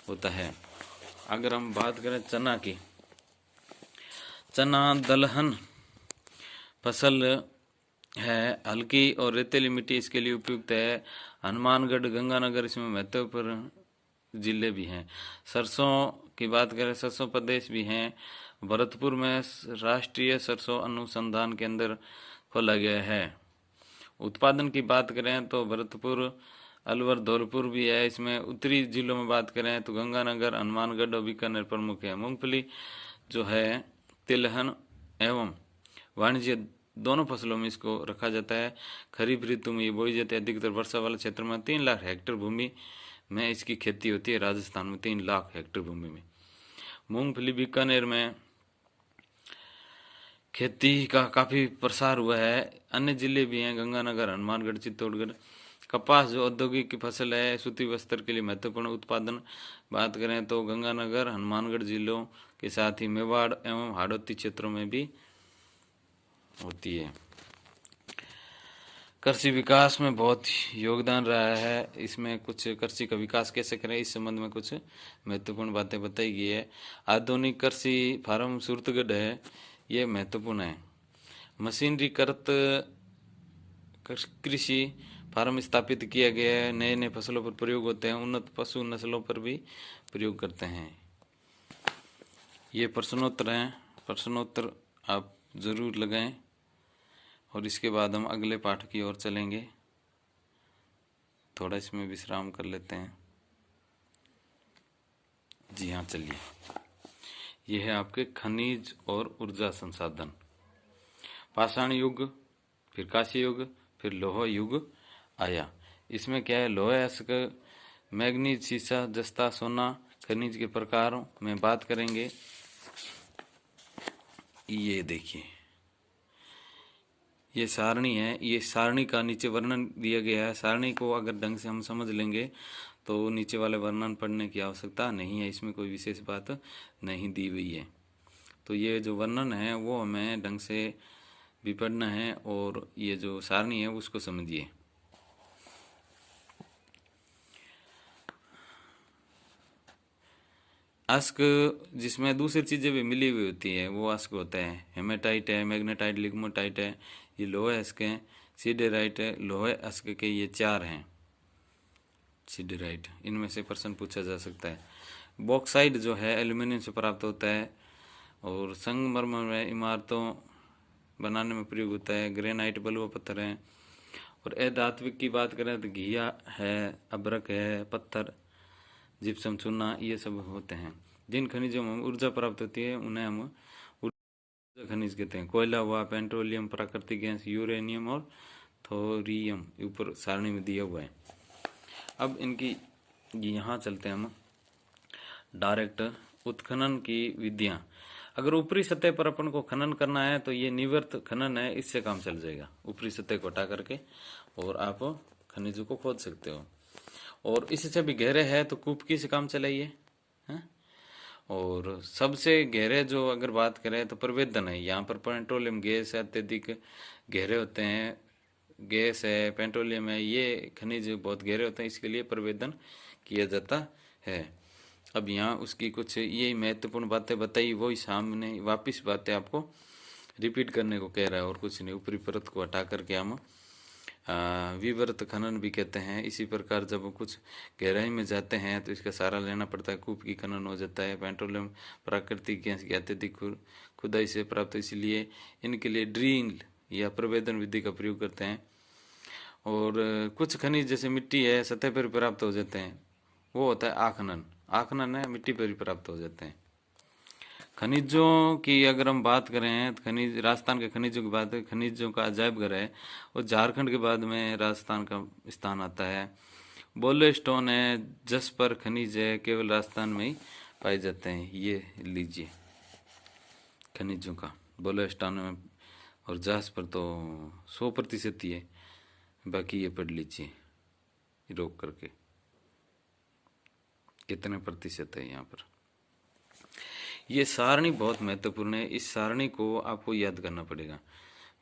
होता है। अगर हम बात करें चना की, चना दलहन फसल है, हल्की और रेतीली मिट्टी इसके लिए उपयुक्त है। हनुमानगढ़, गंगानगर इसमें महत्वपूर्ण जिले भी हैं। सरसों की बात करें, सरसों प्रदेश भी हैं। भरतपुर में राष्ट्रीय सरसों अनुसंधान केंद्र खोला गया है। उत्पादन की बात करें तो भरतपुर, अलवर, धौलपुर भी है। इसमें उत्तरी जिलों में बात करें तो गंगानगर, हनुमानगढ़ और बीकानेर प्रमुख है। मूंगफली जो है तिलहन एवं वाणिज्य दोनों फसलों में इसको रखा जाता है। खरीफ ऋतु में ये बोई जाती है। अधिकतर वर्षा वाले क्षेत्र में 3 लाख हेक्टेयर भूमि में इसकी खेती होती है। राजस्थान में 3 लाख हेक्टेयर भूमि में मूंगफली, बीकानेर में खेती का काफी प्रसार हुआ है। अन्य जिले भी हैं, गंगानगर, हनुमानगढ़, चित्तौड़गढ़। कपास जो औद्योगिक की फसल है, सूती वस्त्र के लिए महत्वपूर्ण उत्पादन बात करें तो गंगानगर, हनुमानगढ़ जिलों के साथ ही मेवाड़ एवं हाड़ौती क्षेत्रों में भी होती है। कृषि विकास में बहुत योगदान रहा है। इसमें कुछ कृषि का विकास कैसे करें इस संबंध में कुछ महत्वपूर्ण बातें बताई गई है। आधुनिक कृषि फार्म सूरतगढ़ है, ये महत्वपूर्ण है। मशीनरीकृत कृषि फार्म स्थापित किया गया है। नए नए फसलों पर प्रयोग होते हैं। उन्नत पशु नस्लों पर भी प्रयोग करते हैं। ये प्रश्नोत्तर हैं, प्रश्नोत्तर आप जरूर लगाएं और इसके बाद हम अगले पाठ की ओर चलेंगे। थोड़ा इसमें विश्राम कर लेते हैं। जी हाँ, चलिए। यह है आपके खनिज और ऊर्जा संसाधन। पाषाण युग, फिर कांस्य युग, फिर लौह युग आया। इसमें क्या है, लोहा, अयस्क, मैग्नीज, सीसा, जस्ता, सोना खनिज के प्रकारों में बात करेंगे। ये देखिए, ये सारणी है। ये सारणी का नीचे वर्णन दिया गया है। सारणी को अगर ढंग से हम समझ लेंगे तो नीचे वाले वर्णन पढ़ने की आवश्यकता नहीं है। इसमें कोई विशेष बात नहीं दी हुई है। तो ये जो वर्णन है वो हमें ढंग से भी पढ़ना है और ये जो सारणी है उसको समझिए। अश्क जिसमें दूसरी चीजें भी मिली हुई होती है वो अश्क होता है। हेमेटाइट है, मैग्नेटाइट, लिग्माटाइट है, ये लोहे अश्क हैं। सीडेराइट है, लोहे अश्क के ये 4 हैं। सीडेराइट, इनमें से प्रश्न पूछा जा सकता है। बॉक्साइट जो है एल्यूमिनियम से प्राप्त होता है और संगमरमर में इमारतों बनाने में प्रयोग होता है। ग्रेनाइट बलुआ पत्थर है। और अधात्विक की बात करें तो घिया है, अभ्रक है, पत्थर, जिप्सम, चूना, ये सब होते हैं। जिन खनिजों में ऊर्जा प्राप्त होती है उन्हें हम ऊर्जा खनिज कहते हैं। कोयला हुआ, पेट्रोलियम, प्राकृतिक गैस, यूरेनियम और थोरियम ऊपर सारणी में दिया हुआ है। अब इनकी यहाँ चलते हैं हम डायरेक्ट उत्खनन की विधियां। अगर ऊपरी सतह पर अपन को खनन करना है तो ये निवर्त खनन है, इससे काम चल जाएगा। ऊपरी सतह को हटा करके और आप खनिजों को खोद सकते हो। और इससे भी गहरे है तो कूपकी से काम चलाइए। और सबसे गहरे जो अगर बात करें तो प्रवेदन है। यहाँ पर पेट्रोलियम गैस अत्यधिक गहरे होते हैं। गैस है, पेट्रोलियम है, ये खनिज बहुत गहरे होते हैं, इसके लिए प्रवेदन किया जाता है। अब यहाँ उसकी कुछ ये महत्वपूर्ण बातें बताई, वही सामने वापिस बातें आपको रिपीट करने को कह रहा है और कुछ नहीं। ऊपरी परत को हटा करके हम विवर्त खनन भी कहते हैं। इसी प्रकार जब कुछ गहराई में जाते हैं तो इसका सहारा लेना पड़ता है, कूप की खनन हो जाता है। पेट्रोलियम प्राकृतिक गैस की अत्यधिक खुदाई से प्राप्त, इसलिए इनके लिए ड्रिल या प्रवेदन विधि का प्रयोग करते हैं। और कुछ खनिज जैसे मिट्टी है सतह पर प्राप्त हो जाते हैं, वो होता है आखनन। आखनन है, मिट्टी पर ही प्राप्त हो जाते हैं। खनिजों की अगर हम बात करें तो खनिज, राजस्थान के खनिजों की बात है, खनिजों का अजायब घर है और झारखंड के बाद में राजस्थान का स्थान आता है। बोले स्टोन है, जसपर खनिज है, केवल राजस्थान में ही पाए जाते हैं। ये लीजिए खनिजों का बोले स्टोन में, और जसपर तो 100% ही है, बाकी ये पढ़ लीजिए रोक करके कितने प्रतिशत है यहाँ पर। ये सारणी बहुत महत्वपूर्ण है, इस सारणी को आपको याद करना पड़ेगा।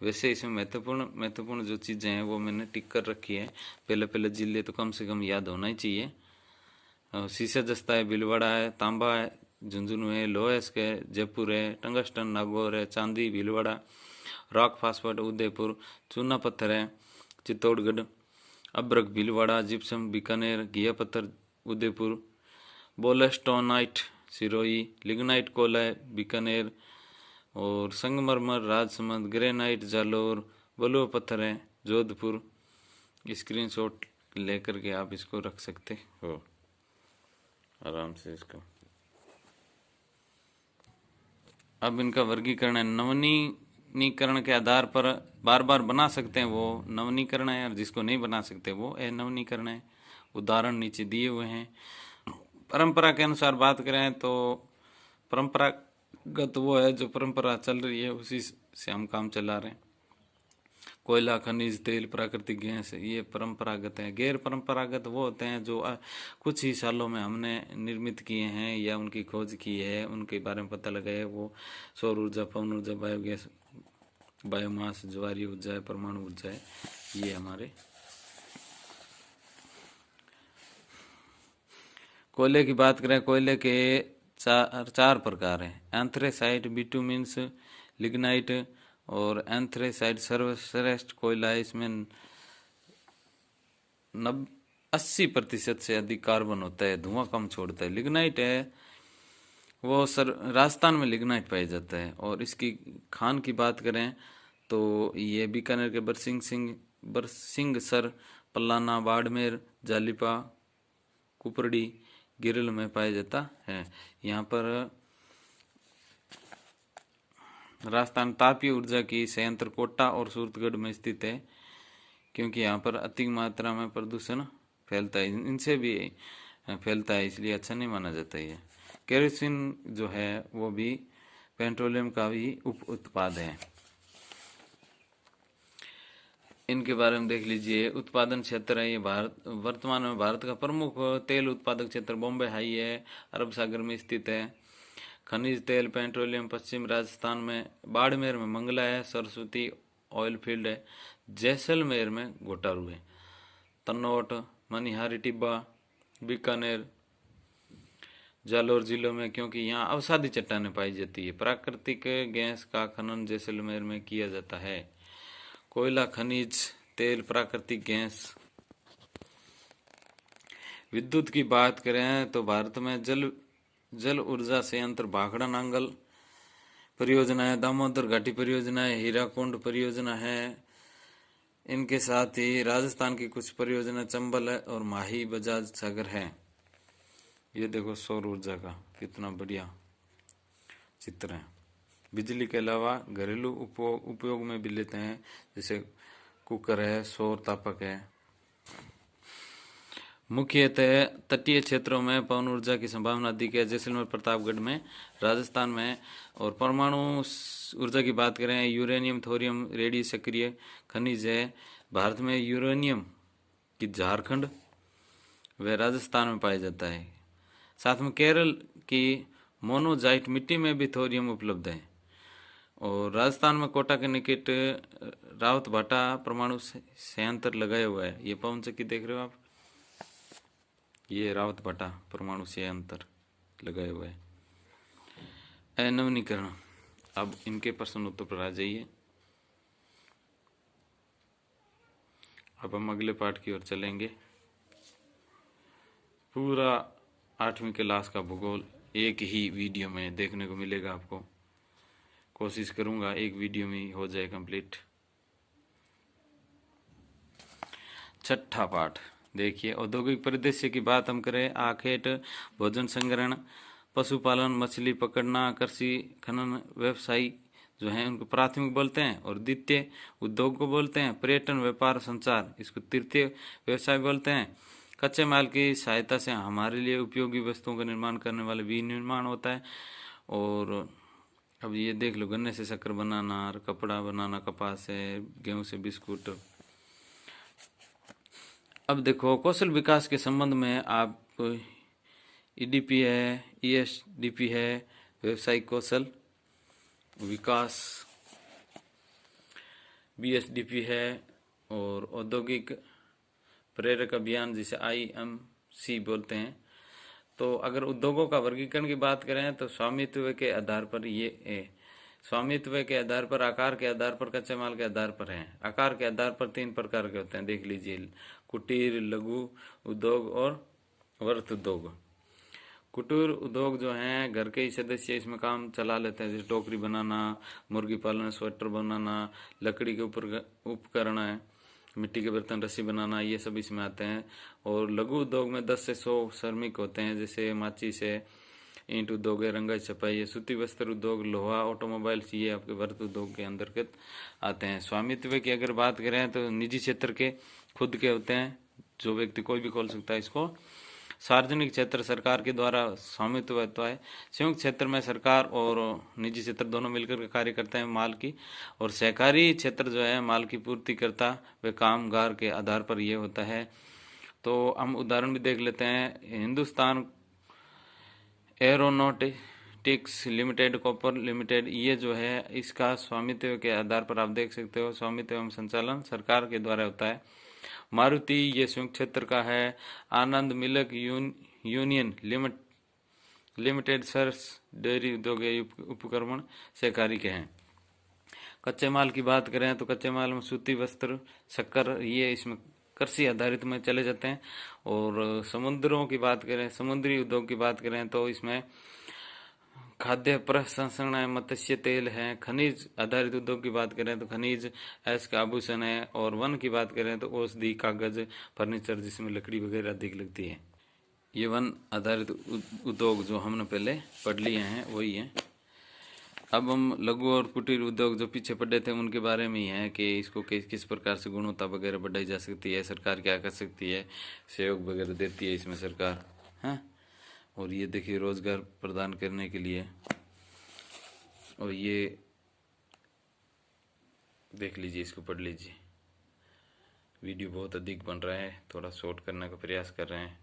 वैसे इसमें महत्वपूर्ण जो चीज़ें हैं वो मैंने टिक कर रखी है। पहले जिले तो कम से कम याद होना ही चाहिए। शीशा जस्ता है, भीलवाड़ा है, तांबा है, झुंझुनू है, लोहेस्क है, जयपुर है, टंगस्टन नागौर है, चांदी भीलवाड़ा, रॉक फास्फेट उदयपुर, चूना पत्थर है चित्तौड़गढ़, अब्रक भीलवाड़ा, जिप्सम बीकानेर, घिया पत्थर उदयपुर, बोलेस्टोनाइट सिरोही, लिग्नाइट कोला है बीकानेर, और संगमरमर राजसमंद, ग्रेनाइट जालोर, बलुआ पत्थर है जोधपुर। स्क्रीनशॉट लेकर के आप इसको रख सकते हो आराम से इसको। अब इनका वर्गीकरण है, नवीनीकरण के आधार पर बार बार बना सकते हैं वो नवीनीकरण है, और जिसको नहीं बना सकते वो नवीनीकरण है। उदाहरण नीचे दिए हुए हैं। परंपरा के अनुसार बात करें तो परंपरागत वो है जो परंपरा चल रही है, उसी से हम काम चला रहे हैं। कोयला, खनिज तेल, प्राकृतिक गैस, ये परंपरागत हैं। गैर परंपरागत वो होते हैं जो कुछ ही सालों में हमने निर्मित किए हैं या उनकी खोज की है, उनके बारे में पता लगा है। वो सौर ऊर्जा, पवन ऊर्जा, बायोगैस, बायोमास, ज्वारीय ऊर्जा है, परमाणु ऊर्जा है, ये हमारे। कोयले की बात करें, कोयले के चार प्रकार हैं। एंथ्रेसाइट, बिटुमिन्स, लिग्नाइट और एंथ्रेसाइट सर्वश्रेष्ठ कोयला है। इसमें 80% से अधिक कार्बन होता है, धुआं कम छोड़ता है। लिग्नाइट है वो राजस्थान में लिग्नाइट पाया जाता है। और इसकी खान की बात करें तो ये बीकानेर के बरसिंगसर, पल्लाना, बाड़मेर, जालिपा, कुपरड़ी, गिरल में पाया जाता है। यहाँ पर राजस्थान तापीय ऊर्जा की संयंत्र कोटा और सूरतगढ़ में स्थित है, क्योंकि यहाँ पर अधिक मात्रा में प्रदूषण फैलता है, इनसे भी फैलता है, इसलिए अच्छा नहीं माना जाता है। केरोसिन जो है वो भी पेट्रोलियम का भी उप उत्पाद है। इनके बारे में देख लीजिए। उत्पादन क्षेत्र है ये वर्तमान में भारत का प्रमुख तेल उत्पादक क्षेत्र बॉम्बे हाई है, अरब सागर में स्थित है। खनिज तेल, पेट्रोलियम पश्चिम राजस्थान में बाड़मेर में मंगला है, सरस्वती ऑयल फील्ड है, जैसलमेर में घोटारू है, तन्नौट, मनिहारी, टिब्बा, बीकानेर, जालोर जिलों में, क्योंकि यहाँ अवसादी चट्टानें पाई जाती है। प्राकृतिक गैस का खनन जैसलमेर में किया जाता है। कोयला, खनिज तेल, प्राकृतिक गैस। विद्युत की बात करें तो भारत में जल ऊर्जा संयंत्र भाखड़ा नांगल परियोजना है, दामोदर घाटी परियोजना है, हीराकुंड परियोजना है। इनके साथ ही राजस्थान की कुछ परियोजना चंबल है और माही बजाज सागर है। ये देखो सौर ऊर्जा का कितना बढ़िया चित्र है। बिजली के अलावा घरेलू उपयोग में भी लेते हैं, जैसे कुकर है, सौर तापक है। मुख्यतः तटीय क्षेत्रों में पवन ऊर्जा की संभावना अधिक है, जैसलमेर, प्रतापगढ़ में, राजस्थान में। और परमाणु ऊर्जा की बात करें, यूरेनियम, थोरियम, रेडियो सक्रिय खनिज है। भारत में यूरेनियम की झारखंड व राजस्थान में पाया जाता है। साथ में केरल की मोनोजाइट मिट्टी में भी थोरियम उपलब्ध है। और राजस्थान में कोटा के निकट रावत भाटा परमाणु संयंत्र लगाया हुआ है। ये पवन चक्की देख रहे हो आप, ये रावत भाटा परमाणु संयंत्र लगाया हुआ है। नवीनीकरण। अब इनके प्रश्न उत्तर पर आ जाइए। अब हम अगले पाठ की ओर चलेंगे। पूरा 8वीं क्लास का भूगोल एक ही वीडियो में देखने को मिलेगा आपको। कोशिश करूंगा एक वीडियो में हो जाए कंप्लीट। छठा पाठ देखिए। औद्योगिक परिदृश्य की बात हम करें, आखेट, भोजन संग्रहण, पशुपालन, मछली पकड़ना, कृषि, खनन व्यवसायी जो हैं उनको प्राथमिक बोलते हैं, और द्वितीय उद्योग को बोलते हैं। पर्यटन, व्यापार, संचार, इसको तृतीय व्यवसाय बोलते हैं। कच्चे माल की सहायता से हमारे लिए उपयोगी वस्तुओं का निर्माण करने वाले विनिर्माण होता है। और अब ये देख लो, गन्ने से शक्कर बनाना, कपड़ा बनाना, कपास से, गेहूं से बिस्कुट। अब देखो कौशल विकास के संबंध में आप ईडीपी है, ईएसडीपी है, व्यवसायिक कौशल विकास। बीएसडीपी है, और औद्योगिक प्रेरक अभियान जिसे आईएमसी बोलते हैं। तो अगर उद्योगों का वर्गीकरण की बात करें तो स्वामित्व के आधार पर स्वामित्व के आधार पर, आकार के आधार पर, कच्चे माल के आधार पर है। आकार के आधार पर 3 प्रकार के होते हैं, देख लीजिए, कुटीर, लघु उद्योग और वृहत उद्योग। कुटीर उद्योग जो हैं, घर के ही सदस्य इसमें काम चला लेते हैं, जैसे टोकरी बनाना, मुर्गी पालन, स्वेटर बनाना, लकड़ी के ऊपर उपकरण है, मिट्टी के बर्तन, रस्सी बनाना, ये सब इसमें आते हैं। और लघु उद्योग में 10 से 100 श्रमिक होते हैं, जैसे माचिस है, ईंट उद्योग है, रंगाई छपाई है, सूती वस्त्र उद्योग, लोहा, ऑटोमोबाइल्स, ये आपके वृहत उद्योग के अंतर्गत आते हैं। स्वामित्व की अगर बात करें तो निजी क्षेत्र के खुद के होते हैं, जो व्यक्ति कोई भी खोल सकता है इसको। सार्वजनिक क्षेत्र सरकार के द्वारा स्वामित्व होता है। संयुक्त क्षेत्र में सरकार और निजी क्षेत्र दोनों मिलकर कार्य करते हैं माल की। और सहकारी क्षेत्र जो है माल की पूर्ति करता व कामगार के आधार पर यह होता है। तो हम उदाहरण भी देख लेते हैं। Hindustan aeronautics limited, copper limited, ये जो है इसका स्वामित्व के आधार पर आप देख सकते हो स्वामित्व एवं संचालन सरकार के द्वारा होता है। मारुति ये संयुक्त क्षेत्र का है। आनंद मिल्क यूनियन लिमिटेड सर्स डेयरी उद्योग उपक्रमण सहकारी के हैं। कच्चे माल की बात करें तो कच्चे माल में सूती वस्त्र, शक्कर, ये इसमें कृषि आधारित में चले जाते हैं। और समुद्रों की बात करें, समुद्री उद्योग की बात करें तो इसमें खाद्य प्रसंस्करण है, मत्स्य तेल है। खनिज आधारित उद्योग की बात करें तो खनिज, ऐश का आभूषण है। और वन की बात करें तो औषधि, कागज, फर्नीचर जिसमें लकड़ी वगैरह अधिक लगती है। ये वन आधारित उद्योग जो हमने पहले पढ़ लिए हैं वही है। अब हम लघु और कुटीर उद्योग जो पीछे पढ़े थे उनके बारे में ही है कि इसको किस प्रकार से गुणवत्ता वगैरह बढ़ाई जा सकती है, सरकार क्या कर सकती है, सहयोग वगैरह देती है इसमें सरकार, है। और ये देखिए रोजगार प्रदान करने के लिए। और ये देख लीजिए, इसको पढ़ लीजिए। वीडियो बहुत अधिक बन रहा है, थोड़ा शॉर्ट करने का प्रयास कर रहे हैं।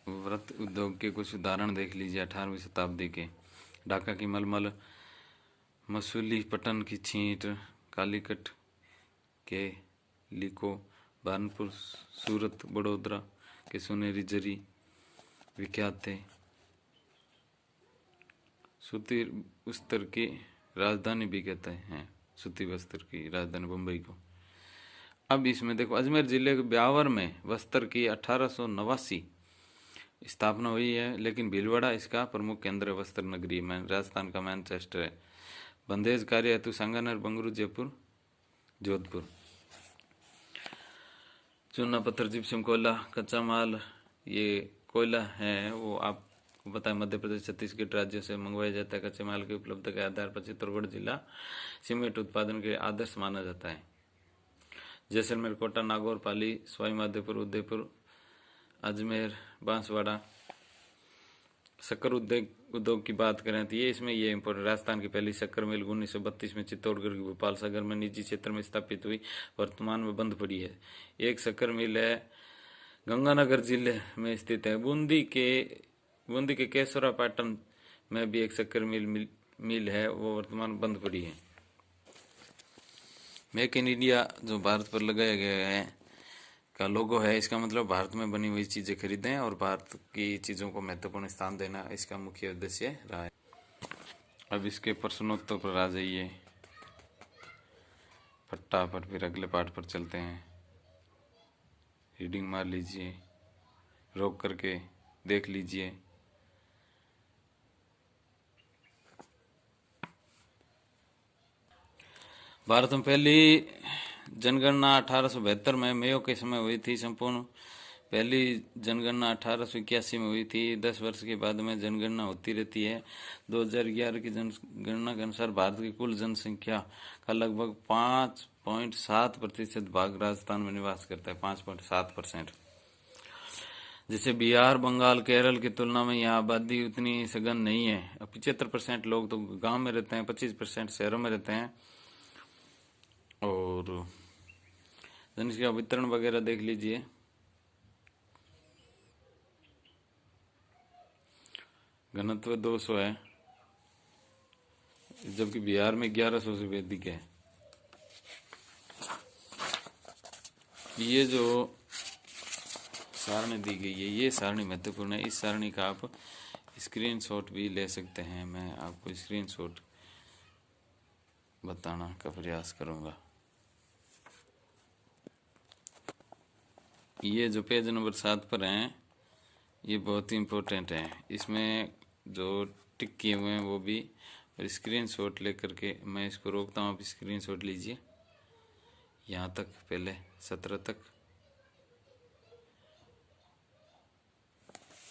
वृहत उद्योग के कुछ उदाहरण देख लीजिए। 18वीं शताब्दी के ढाका की मलमल, मसूलीपट्टनम की छींट, कालीकट के लीको, बहारनपुर, सूरत, बड़ौदा के सुनहरी जरी विख्यात थे। सूती वस्त्र की राजधानी भी कहते हैं, सूती वस्त्र की राजधानी बम्बई को। अब इसमें देखो, अजमेर जिले के ब्यावर में वस्त्र की 1889 स्थापना हुई है, लेकिन भीलवाड़ा इसका प्रमुख केंद्र वस्त्र नगरी में, राजस्थान का मैनचेस्टर है। बंदेज कार्य हेतु सांगानेर, बंगलुरु, जयपुर, जोधपुर। चूना पत्थर, जिप्सम, कोयला, कच्चा माल, ये कोयला है वो आपको पता है मध्य प्रदेश, छत्तीसगढ़ राज्यों से मंगवाया जाता है। कच्चे माल की उपलब्धता के आधार पर चित्तौड़गढ़ जिला सीमेंट उत्पादन के आदर्श माना जाता है। जैसलमेर, कोटा, नागौर, पाली, सवाई माधोपुर, उदयपुर, अजमेर, बांसवाड़ा। शक्कर उद्योग की बात करें तो ये इसमें ये इम्पोर्टेंट, राजस्थान की पहली शक्कर मिल 1932 में चित्तौड़गढ़ के भोपाल सागर में निजी क्षेत्र में स्थापित हुई, वर्तमान में बंद पड़ी है। एक शक्कर मिल है गंगानगर जिले में स्थित है। बूंदी के केसरा पाटन में भी एक शक्कर मिल है, वो वर्तमान बंद पड़ी है। मेक इन इंडिया जो भारत पर लगाया गया है का लोगो है, इसका मतलब भारत में बनी हुई चीजें खरीदें और भारत की चीजों को महत्वपूर्ण स्थान देना इसका मुख्य उद्देश्य रहा है। अब इसके प्रश्नोत्तर पर आ जाइए फटाफट, फिर अगले पाठ पर चलते हैं। रीडिंग मार लीजिए, रोक करके देख लीजिए। भारत में पहली जनगणना 1872 में मेयो के समय हुई थी। संपूर्ण पहली जनगणना 1881 में हुई थी। 10 वर्ष के बाद में जनगणना होती रहती है। 2011 की जनगणना के अनुसार भारत की कुल जनसंख्या का लगभग 5.7% भाग राजस्थान में निवास करता है, 5.7%। जैसे बिहार, बंगाल, केरल की तुलना में यहाँ आबादी उतनी सघन नहीं है। 75% लोग तो गांव में रहते हैं, 25% शहरों में रहते हैं। और जनसंख्या वितरण वगैरह देख लीजिए। घनत्व 200 है, जबकि बिहार में 1100 से भी अधिक है। ये जो सारणी दी गई है, ये सारणी महत्वपूर्ण है। इस सारणी का आप स्क्रीनशॉट भी ले सकते हैं। मैं आपको स्क्रीनशॉट बताना का प्रयास करूंगा। ये जो पेज नंबर 7 पर है, ये बहुत ही इम्पोर्टेंट है। इसमें जो टिक किए हुए हैं वो भी, और स्क्रीनशॉट लेकर के मैं इसको रोकता हूँ। आप स्क्रीनशॉट लीजिए यहाँ तक, पहले 17 तक,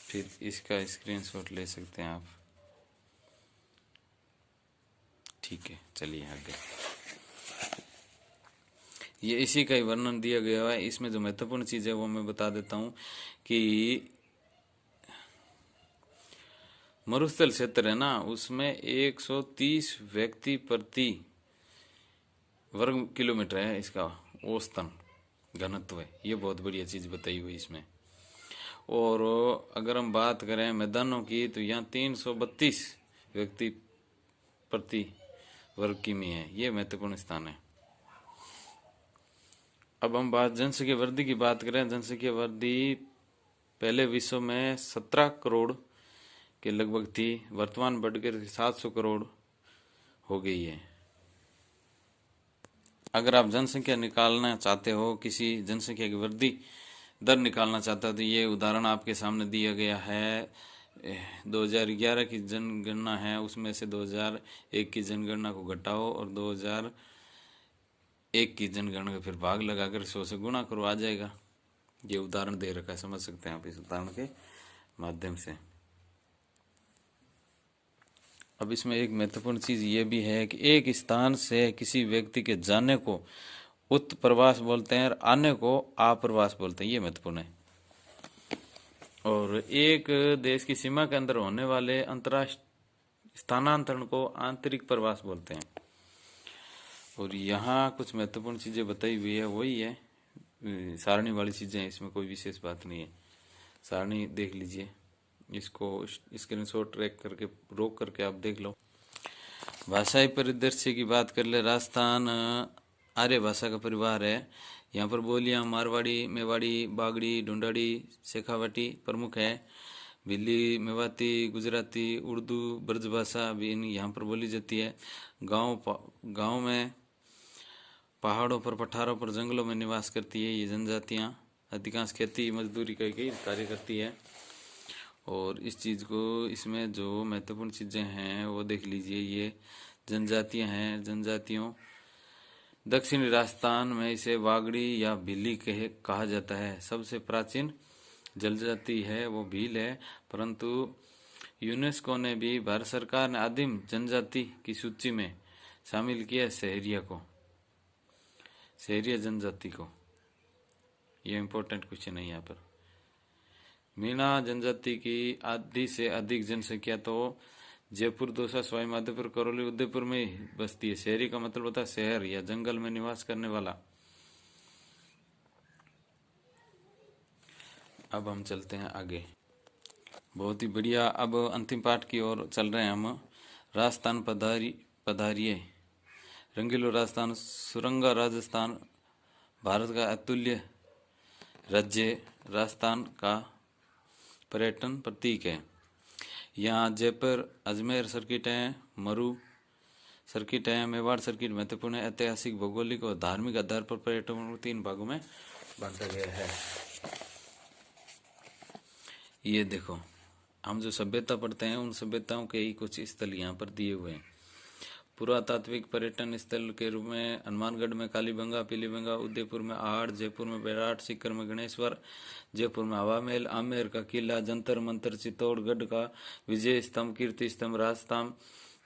फिर इसका स्क्रीनशॉट ले सकते हैं आप। ठीक है, चलिए आगे। ये इसी का ही वर्णन दिया गया है। इसमें जो महत्वपूर्ण चीज है वो मैं बता देता हूँ कि मरुस्थल क्षेत्र है ना, उसमें 130 व्यक्ति प्रति वर्ग किलोमीटर है इसका औसतन घनत्व है। ये बहुत बढ़िया चीज बताई हुई इसमें। और अगर हम बात करें मैदानों की, तो यहाँ 332 व्यक्ति प्रति वर्ग किमी है। ये महत्वपूर्ण स्थान है। अब हम बात जनसंख्या वृद्धि की बात करें। जनसंख्या वृद्धि पहले विश्व में 17 करोड़ के लगभग थी, वर्तमान बढ़कर 700 करोड़ हो गई है। अगर आप जनसंख्या निकालना चाहते हो, किसी जनसंख्या की वृद्धि दर निकालना चाहते हो, तो ये उदाहरण आपके सामने दिया गया है। 2011 की जनगणना है, उसमें से 2001 की जनगणना को घटाओ और 2001 की जनगणना का फिर भाग लगाकर 100 से गुणा करो, आ जाएगा। ये उदाहरण दे रखा है, समझ सकते हैं आप इस उदाहरण के माध्यम से। अब इसमें एक महत्वपूर्ण चीज ये भी है कि एक स्थान से किसी व्यक्ति के जाने को उत्प्रवास बोलते हैं और आने को आप्रवास बोलते हैं। ये महत्वपूर्ण है। और एक देश की सीमा के अंदर होने वाले अंतरराष्ट्रीय स्थानांतरण को आंतरिक प्रवास बोलते हैं। और यहाँ कुछ महत्वपूर्ण चीजें बताई हुई है, वही है सारणी वाली चीजें हैं, इसमें कोई विशेष बात नहीं है। सारणी देख लीजिए, इसको स्क्रीनशॉट ट्रैक करके रोक करके आप देख लो। भाषाई परिदृश्य की बात कर ले। राजस्थान आर्य भाषा का परिवार है। यहाँ पर बोलियां मारवाड़ी, मेवाड़ी, बागड़ी, ढूंढाड़ी, शेखावाटी प्रमुख है। भिल्ली, मेवाती, गुजराती, उर्दू, ब्रजभाषा भी यहाँ पर बोली जाती है। गांव में, पहाड़ों पर, पठारों पर, जंगलों में निवास करती है ये जनजातियाँ। अधिकांश खेती मजदूरी का ही कार्य करती है। और इस चीज़ को, इसमें जो महत्वपूर्ण चीज़ें हैं वो देख लीजिए। ये जनजातियां हैं। जनजातियों, दक्षिणी राजस्थान में इसे वागड़ी या भीली कहा जाता है। सबसे प्राचीन जनजाति है वो भील है, परंतु यूनेस्को ने भी, भारत सरकार ने आदिम जनजाति की सूची में शामिल किया सहरिया को, सहरिया जनजाति को। ये इम्पोर्टेंट क्वेश्चन है यहाँ पर। मीणा जनजाति की आधी से अधिक जनसंख्या तो जयपुर, दौसा, सवाई माधोपुर, करौली, उदयपुर में ही बसती है। शहरी का मतलब होता है शहर या जंगल में निवास करने वाला। अब हम चलते हैं आगे, बहुत ही बढ़िया। अब अंतिम पाठ की ओर चल रहे हैं हम। राजस्थान पधारिये, रंगीलो राजस्थान, सुरंगा राजस्थान, भारत का अतुल्य राज्य राजस्थान का पर्यटन प्रतीक है। यहाँ जयपुर अजमेर सर्किट है, मरु सर्किट है, मेवाड़ सर्किट महत्वपूर्ण है। ऐतिहासिक, भौगोलिक और धार्मिक आधार पर पर्यटन को 3 भागों में बांटा गया है। ये देखो, हम जो सभ्यता पढ़ते हैं उन सभ्यताओं के ही कुछ स्थल यहाँ पर दिए हुए हैं। पुरातात्विक पर्यटन स्थल के रूप में हनुमानगढ़ में कालीबंगा, पीलीबंगा, उदयपुर में आहड़, जयपुर में बैराट, सीकर में गणेश्वर, जयपुर में हवा महल, आमेर का किला, जंतर मंतर, चित्तौड़गढ़ का विजय स्तंभ, कीर्ति स्तंभ, राजस्थान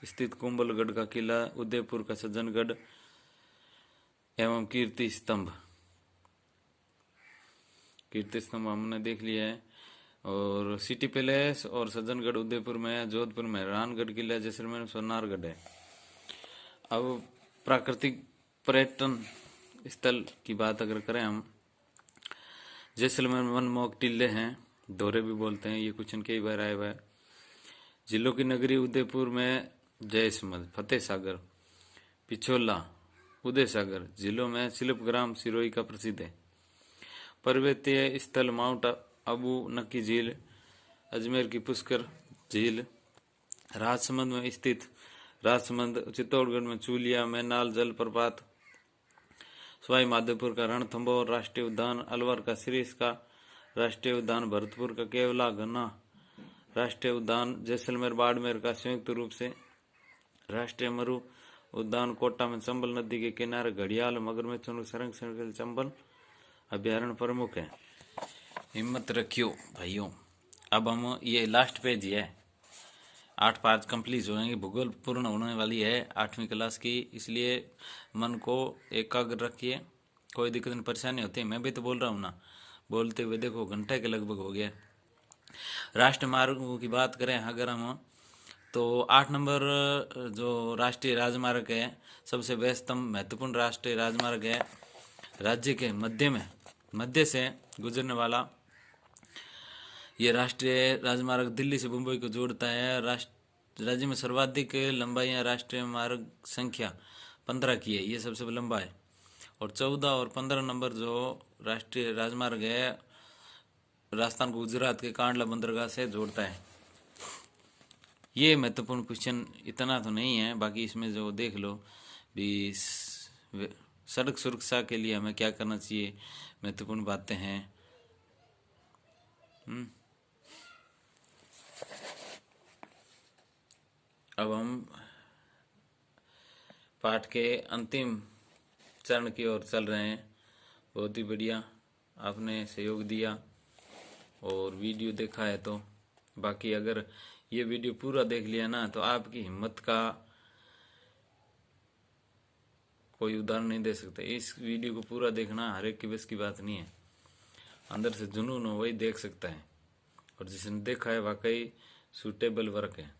स्थित कुंभलगढ़ का किला, उदयपुर का सज्जनगढ़ एवं कीर्ति स्तंभ। कीर्ति स्तंभ हमने देख लिया है। और सिटी पैलेस और सज्जनगढ़ उदयपुर में है, जोधपुर में रानगढ़ किला, जैसलमेर में सोनारगढ़ है। अब प्राकृतिक पर्यटन स्थल की बात अगर करें हम, जैसलमेर में मनमोहक टीले हैं, दौरे भी बोलते हैं, ये कुछ कई बार आए हुए हैं। जिलों की नगरी उदयपुर में जयसमंद, फतेह सागर, पिछोला, उदय सागर। जिलों में शिल्पग्राम सिरोही का प्रसिद्ध है। पर्वतीय स्थल माउंट आबू, नक्की झील, अजमेर की पुष्कर झील, राजसमंद में स्थित राजसमंद, चित्तौड़गढ़ में चूलिया, मैनाल जलप्रपात, सवाई माधोपुर का रणथंभौर राष्ट्रीय उद्यान, अलवर का सिरिस का राष्ट्रीय उद्यान, भरतपुर का केवला घना राष्ट्रीय उद्यान, जैसलमेर बाड़मेर का संयुक्त रूप से राष्ट्रीय मरु उद्यान, कोटा में चंबल नदी के किनारे घड़ियाल मगरमच्छों के संरक्षण के लिए चंबल अभ्यारण्य प्रमुख है। हिम्मत रखियो भाइयों। अब हम, ये लास्ट पेज ही है, 8 पाँच कंप्लीट हो जाएंगे। भूगोल पूर्ण होने वाली है 8वीं क्लास की, इसलिए मन को एकाग्र रखिए। कोई दिक्कत नहीं, परेशानी होती है, मैं भी तो बोल रहा हूँ ना, बोलते हुए देखो घंटे के लगभग हो गया। राष्ट्रीय मार्गों की बात करें अगर हम, तो 8 नंबर जो राष्ट्रीय राजमार्ग है, सबसे व्यस्तम महत्वपूर्ण राष्ट्रीय राजमार्ग है। राज्य के मध्य से गुजरने वाला ये राष्ट्रीय राजमार्ग दिल्ली से मुंबई को जोड़ता है। राज्य में सर्वाधिक लंबाई राष्ट्रीय मार्ग संख्या 15 की है, ये सबसे लंबा है। और 14 और 15 नंबर जो राष्ट्रीय राजमार्ग है, राजस्थान को गुजरात के कांडला बंदरगाह से जोड़ता है। ये महत्वपूर्ण क्वेश्चन इतना तो नहीं है, बाकी इसमें जो देख लो भी, सड़क सुरक्षा के लिए हमें क्या करना चाहिए, महत्वपूर्ण बातें हैं। अब हम पाठ के अंतिम चरण की ओर चल रहे हैं। बहुत ही बढ़िया आपने सहयोग दिया और वीडियो देखा है, तो बाकी अगर ये वीडियो पूरा देख लिया ना, तो आपकी हिम्मत का कोई उदाहरण नहीं दे सकते। इस वीडियो को पूरा देखना हर एक की बस की बात नहीं है, अंदर से जुनून हो वही देख सकता है, और जिसने देखा है वाकई सूटेबल वर्क है।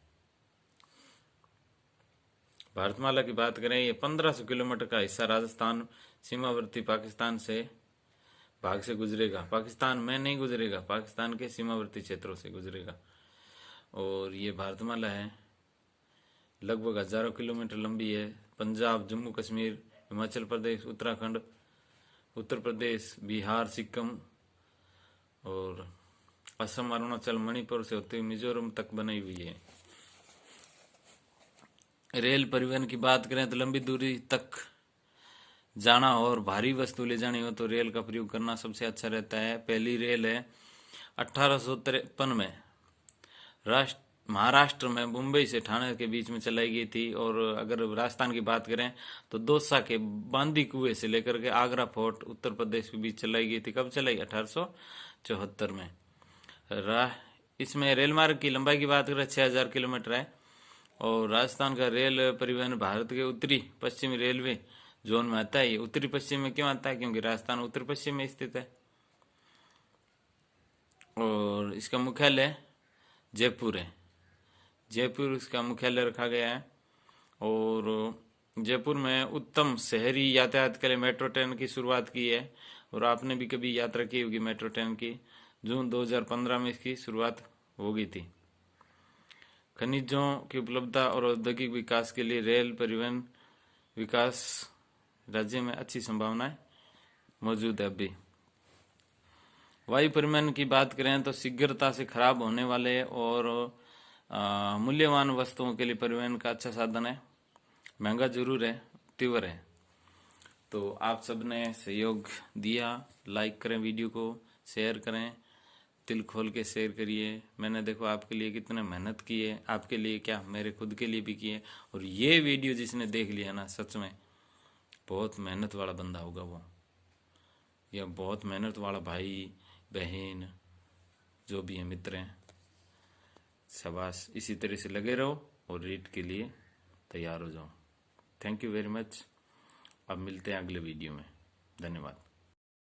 भारतमाला की बात करें, ये 1500 किलोमीटर का हिस्सा राजस्थान सीमावर्ती पाकिस्तान से भाग से गुजरेगा। पाकिस्तान में नहीं गुजरेगा, पाकिस्तान के सीमावर्ती क्षेत्रों से गुजरेगा। और ये भारतमाला है, लगभग हजारों किलोमीटर लंबी है। पंजाब, जम्मू कश्मीर, हिमाचल प्रदेश, उत्तराखंड, उत्तर प्रदेश, बिहार, सिक्किम और असम, अरुणाचल, मणिपुर से होते हुए मिजोरम तक बनाई हुई है। रेल परिवहन की बात करें तो लंबी दूरी तक जाना हो और भारी वस्तु ले जानी हो तो रेल का प्रयोग करना सबसे अच्छा रहता है। पहली रेल है 1853 में महाराष्ट्र में मुंबई से ठाणे के बीच में चलाई गई थी। और अगर राजस्थान की बात करें तो दौसा के बांदी कुएं से लेकर के आगरा फोर्ट उत्तर प्रदेश के बीच चलाई गई थी। कब चलाई? 1874 में। इसमें रेल मार्ग की लंबाई की बात करें 6000 किलोमीटर है। और राजस्थान का रेल परिवहन भारत के उत्तरी पश्चिमी रेलवे जोन में आता है। ये उत्तरी पश्चिम में क्यों आता है? क्योंकि राजस्थान उत्तर पश्चिम में स्थित है। और इसका मुख्यालय जयपुर है, जयपुर इसका मुख्यालय रखा गया है। और जयपुर में उत्तम शहरी यातायात के लिए मेट्रो ट्रेन की शुरुआत की है। और आपने भी कभी यात्रा की होगी मेट्रो ट्रेन की। जून 2015 में इसकी शुरुआत हो गई थी। खनिजों की उपलब्धता और औद्योगिक विकास के लिए रेल परिवहन विकास राज्य में अच्छी संभावनाएं मौजूद है। अभी वायु परिवहन की बात करें तो शीघ्रता से खराब होने वाले और मूल्यवान वस्तुओं के लिए परिवहन का अच्छा साधन है। महंगा जरूर है, तीव्र है। तो आप सबने सहयोग दिया। लाइक करें वीडियो को, शेयर करें, दिल खोल के शेयर करिए। मैंने देखो आपके लिए कितने मेहनत की है, आपके लिए क्या मेरे खुद के लिए भी की है। और ये वीडियो जिसने देख लिया ना, सच में बहुत मेहनत वाला बंदा होगा वो, या बहुत मेहनत वाला भाई बहन जो भी है, मित्र हैं। शाबाश, इसी तरह से लगे रहो और रीड के लिए तैयार हो जाओ। Thank you very much. अब मिलते हैं अगले वीडियो में। धन्यवाद।